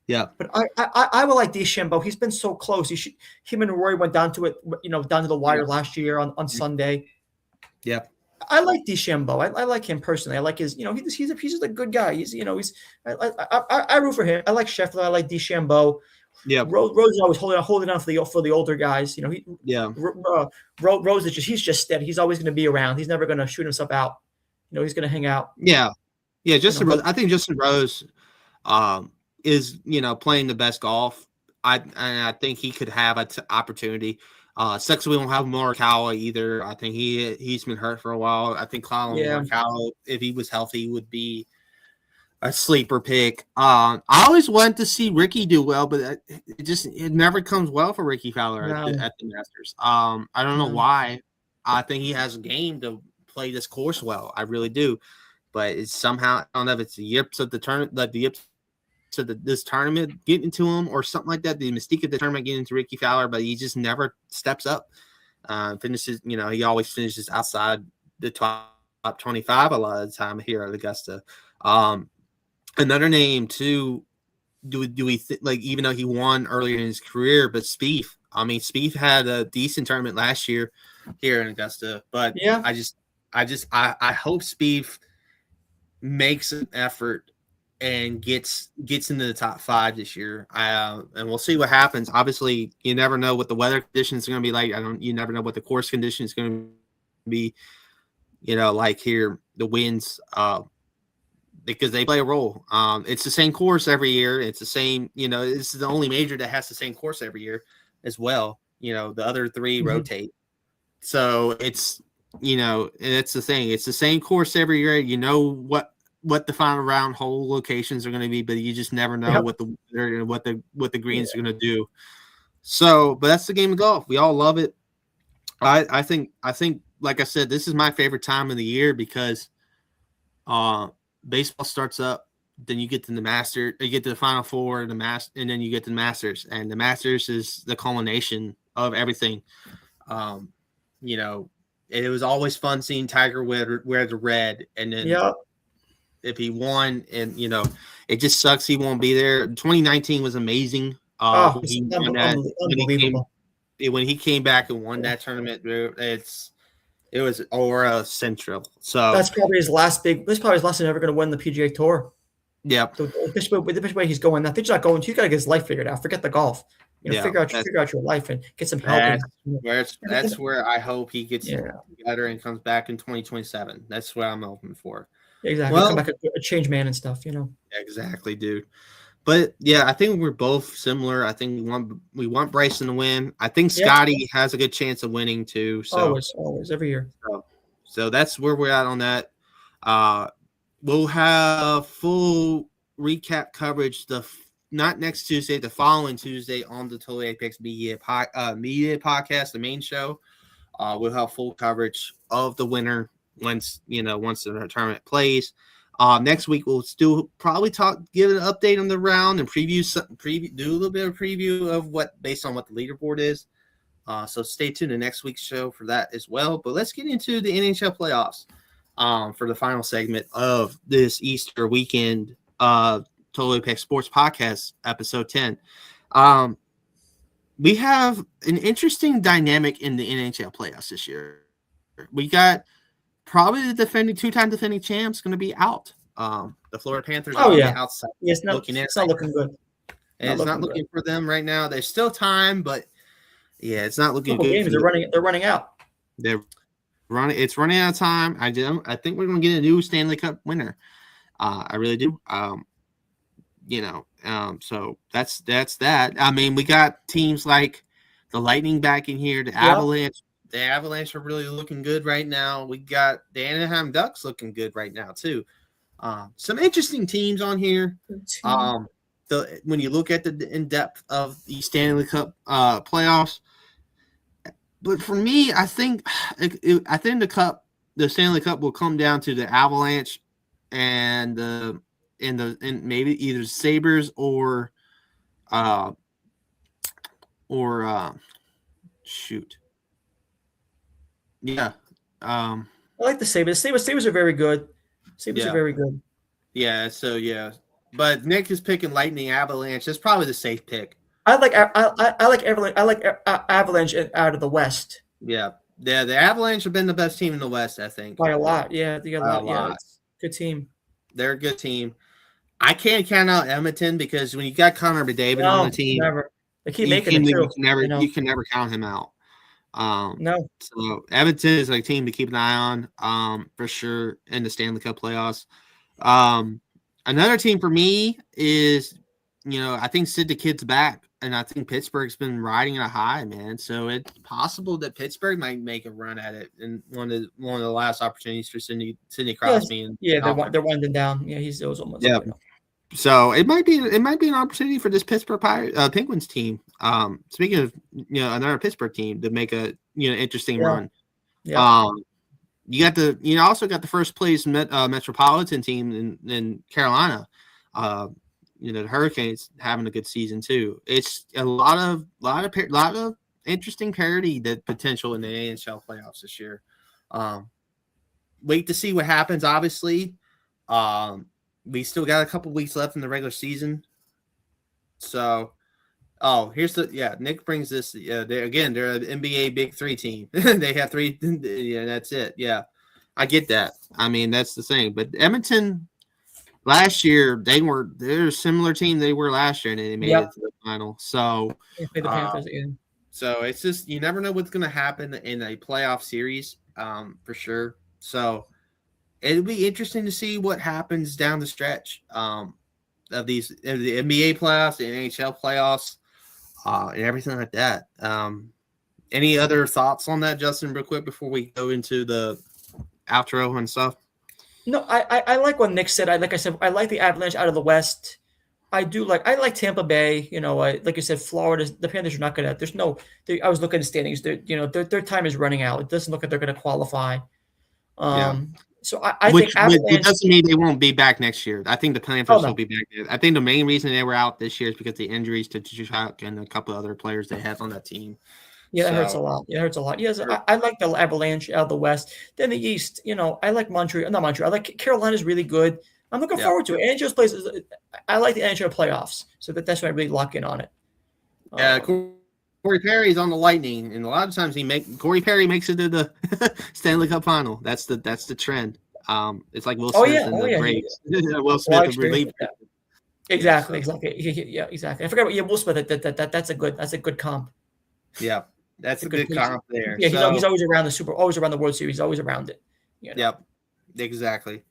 Yeah, but I would like DeChambeau. He's been so close. Him and Rory went down to it. Down to the wire last year on Sunday. Yeah. I like DeChambeau. I like him personally. I like his, he's just a good guy. I root for him. I like Scheffler. I like DeChambeau. Yeah, Rose is always holding on for the older guys. Rose he's just steady. He's always going to be around. He's never going to shoot himself out. He's going to hang out. Yeah. Justin Rose. I think Justin Rose is playing the best golf. I think he could have an opportunity. Sucks we don't have Morikawa either. I think he's been hurt for a while. I think Morikawa, if he was healthy, would be a sleeper pick. I always wanted to see Ricky do well, but it never comes well for Ricky Fowler at the Masters. I don't know why. I think he has a game to play this course well. I really do, but it's somehow I don't know if it's the yips of the tournament, like the yips to this tournament getting to him or something like that. The mystique of the tournament getting to Ricky Fowler, but he just never steps up. Finishes, he always finishes outside the top 25 a lot of the time here at Augusta. Another name too. Do we even though he won earlier in his career, but Spieth. I mean, Spieth had a decent tournament last year here in Augusta, but I hope Spieth makes an effort and gets into the top 5 this year. And we'll see what happens. Obviously, you never know what the weather conditions are going to be like. You never know what the course conditions is going to be. Like here, the winds, because they play a role. It's the same course every year. It's the same. This is the only major that has the same course every year as well. The other 3 rotate. So it's it's the thing. It's the same course every year. What the final round hole locations are going to be, but you just never know what the greens are going to do. So, but that's the game of golf. We all love it. I think, like I said, this is my favorite time of the year because baseball starts up, then you get to the Masters, you get to the Final Four, and then you get to the Masters, and the Masters is the culmination of everything. It was always fun seeing Tiger wear the red, and then if he won, and it just sucks he won't be there. 2019 was amazing. It's unbelievable. When he came back and won that tournament, it was aura central. So that's probably his last time ever going to win the PGA Tour. Yep. The way he's going now, he's not going. He's got to get his life figured out. Forget the golf. Figure out your life and get some help. That's where I hope he gets better and comes back in 2027. That's what I'm hoping for. Exactly. Come back a change man and stuff. Exactly, dude. But yeah, I think we're both similar. I think we want Bryson to win. I think Scotty has a good chance of winning too. So always, every year. So that's where we're at on that. We'll have full recap coverage not next Tuesday, the following Tuesday on the Total Apex Media podcast, the main show. We'll have full coverage of the winner once the tournament plays. Next week we'll still probably give an update on the round and do a little bit of preview of based on what the leaderboard is. So stay tuned to next week's show for that as well. But let's get into the NHL playoffs for the final segment of this Easter weekend Total Apex Sports Podcast, episode 10. We have an interesting dynamic in the NHL playoffs this year. We got probably the two-time defending champs going to be out. The Florida Panthers are outside. Yeah, it's not looking good. It's not looking for them right now. There's still time, but it's not looking good. Games they're running out. It's running out of time. I think we're going to get a new Stanley Cup winner. I really do. So that's that. I mean, we got teams like the Lightning back in here, the Avalanche. The Avalanche are really looking good right now. We got the Anaheim Ducks looking good right now too. Some interesting teams on here. When you look at the in depth of the Stanley Cup playoffs, but for me, I think the Stanley Cup will come down to the Avalanche and maybe either Sabres or shoot. Yeah. I like the Sabres. Sabres are very good. Sabres are very good. Yeah, but Nick is picking Lightning Avalanche. That's probably the safe pick. I like Avalanche. I like Avalanche out of the West. Yeah. The Avalanche have been the best team in the West, I think. By a lot. Yeah, they got a lot. Yeah, it's a good team. They're a good team. I can't count out Edmonton because when you got Connor McDavid on the team, never. They keep making it too. You can never count him out. No. So Edmonton is a team to keep an eye on, for sure, in the Stanley Cup playoffs. Another team for me is, I think Sid the Kid's back, and I think Pittsburgh's been riding at a high, man. So it's possible that Pittsburgh might make a run at it in one of the last opportunities for Sidney Crosby. Yes. They're winding down. Yeah, he's almost. Yeah. So it might be an opportunity for this Pittsburgh Penguins team. Speaking of another Pittsburgh team to make a interesting run. Yeah. You also got the first place Metropolitan team in Carolina. The Hurricanes having a good season too. It's a lot of interesting parity that potential in the NHL playoffs this year. Wait to see what happens. Obviously. We still got a couple weeks left in the regular season. So, Nick brings this. They're an NBA Big Three team. They have three. Yeah, that's it. Yeah, I get that. I mean, that's the thing. But Edmonton last year, they're a similar team they were last year, and they made it to the final. So, the Panthers again. So it's just you never know what's going to happen in a playoff series, for sure. So. It'll be interesting to see what happens down the stretch of the NBA playoffs, the NHL playoffs, and everything like that. Any other thoughts on that, Justin, real quick before we go into the outro and stuff? No, I like what Nick said. I like the Avalanche out of the West. I like Tampa Bay. Like you said, Florida. The Panthers are not going to. I was looking at the standings. Their time is running out. It doesn't look like they're going to qualify. So I think Avalanche, it doesn't mean they won't be back next year. I think the Panthers will be back. I think the main reason they were out this year is because of the injuries to Chuck and a couple other players they have on that team. Yeah, it hurts a lot. Yes, I like the Avalanche out of the West. Then the East, I like Montreal. Not Montreal. I like Carolina's really good. I'm looking forward to it. NHL's plays. I like the NHL playoffs, so that's why I really lock in on it. Corey Perry's on the Lightning, and a lot of times Corey Perry makes it to the Stanley Cup final. That's the trend. It's like Will Smith and the Braves. Will Smith and relief. Exactly. Yeah, exactly. I forgot. Will Smith. That's a good comp. Yeah, that's a good comp there. Yeah, he's always around always around the World Series, always around it. You know? Yep, exactly.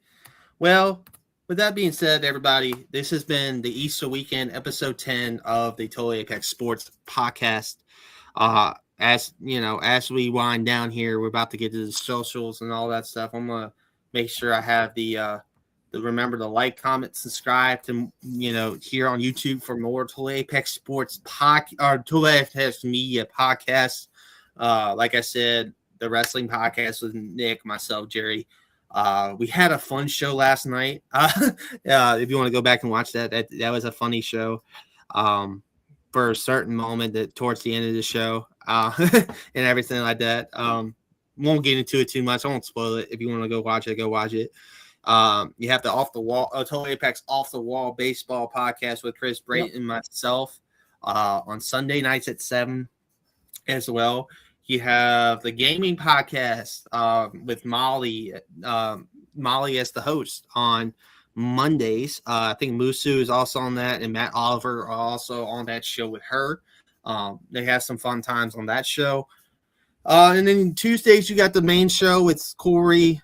Well, with that being said, everybody, this has been the Easter weekend, episode 10 of the Totally Apex Sports podcast. As you know, as we wind down here, we're about to get to the socials and all that stuff. I'm gonna make sure I have the remember to like, comment, subscribe to here on YouTube for more Totally Apex Sports Totally Apex Media podcasts. Like I said, the wrestling podcast with Nick, myself, Jerry. We had a fun show last night. If you want to go back and watch that was a funny show. For a certain moment that towards the end of the show, and everything like that. Won't get into it too much. I won't spoil it. If you want to go watch it, go watch it. You have the Totally Apex Off the Wall baseball podcast with Chris Brayton and myself on Sunday nights at 7 as well. You have the gaming podcast with Molly as the host on Mondays. I think Musu is also on that, and Matt Oliver are also on that show with her. They have some fun times on that show. And then Tuesdays, you got the main show with Corey,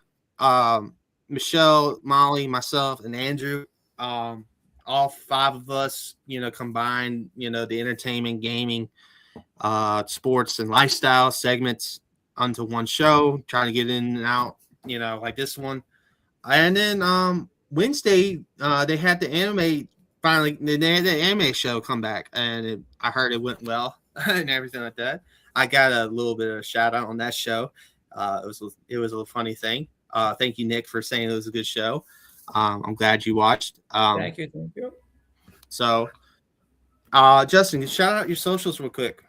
Michelle, Molly, myself, and Andrew. All 5 of us, combine, the entertainment, gaming, sports, and lifestyle segments onto one show, trying to get in and out, like this one. And then Wednesday, they had the anime finally. They had the anime show come back, and I heard it went well and everything like that. I got a little bit of a shout out on that show. It was a funny thing. Thank you, Nick, for saying it was a good show. I'm glad you watched. Thank you. So, Justin, shout out your socials real quick.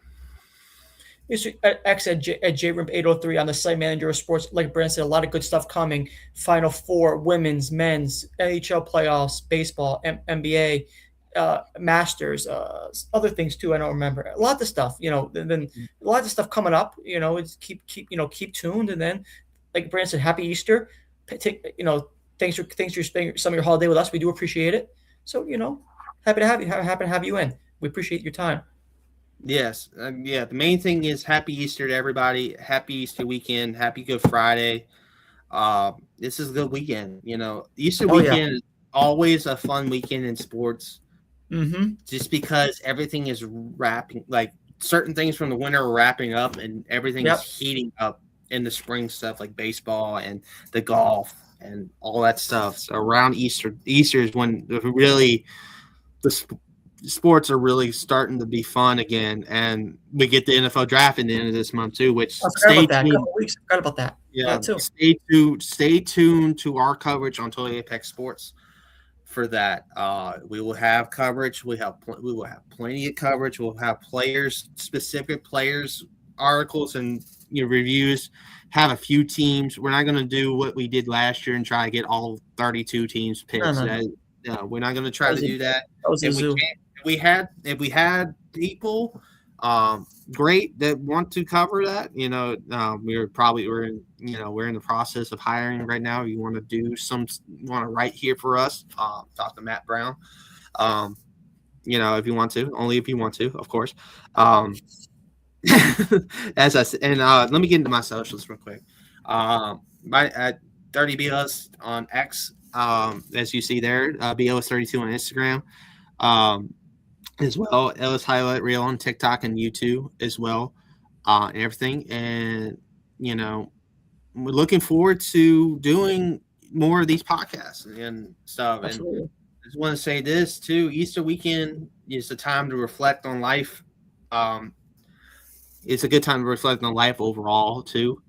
It's X at JRimp803 on the site manager of sports. Like Brandon said, a lot of good stuff coming. Final Four, women's, men's, NHL playoffs, baseball, NBA, Masters, other things too. I don't remember a lot of stuff. Then a lot of stuff coming up. It's keep tuned. And then, like Brandon said, Happy Easter. Thanks for spending some of your holiday with us. We do appreciate it. So happy to have you in. We appreciate your time. Yes. The main thing is Happy Easter to everybody. Happy Easter weekend. Happy Good Friday. This is a good weekend. Easter weekend is always a fun weekend in sports. Mm-hmm. Just because everything is wrapping, like certain things from the winter are wrapping up and everything is heating up in the spring stuff like baseball and the golf and all that stuff. So around Easter is when really the sports are really starting to be fun again, and we get the NFL draft in the end of this month too. Which forgot about that. Yeah, too. Stay tuned to our coverage on Totally Apex Sports for that. We will have coverage. We will have plenty of coverage. We'll have specific players articles and reviews. Have a few teams. We're not going to do what we did last year and try to get all 32 teams picked. No, we're not going to try to do that. If we had people great that want to cover that, we're in the process of hiring right now. If you want to write here for us, talk to Matt Brown. If you want to, only if you want to, of course. As I said, and let me get into my socials real quick. At 30 BLS on X, as you see there, BLS32 on Instagram, as well. Ellis Highlight Reel on TikTok and YouTube as well, and everything. And we're looking forward to doing more of these podcasts and stuff. Absolutely. And I just want to say this too: Easter weekend is a time to reflect on life. It's a good time to reflect on life overall too.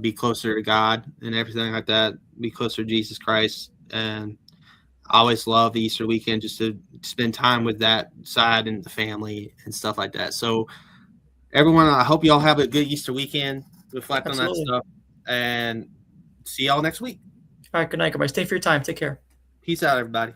Be closer to God and everything like that. Be closer to Jesus Christ. And I always love Easter weekend just to spend time with that side and the family and stuff like that. So everyone, I hope y'all have a good Easter weekend. Reflect on that stuff and see y'all next week. All right, good night, everybody. Stay for your time. Take care. Peace out, everybody.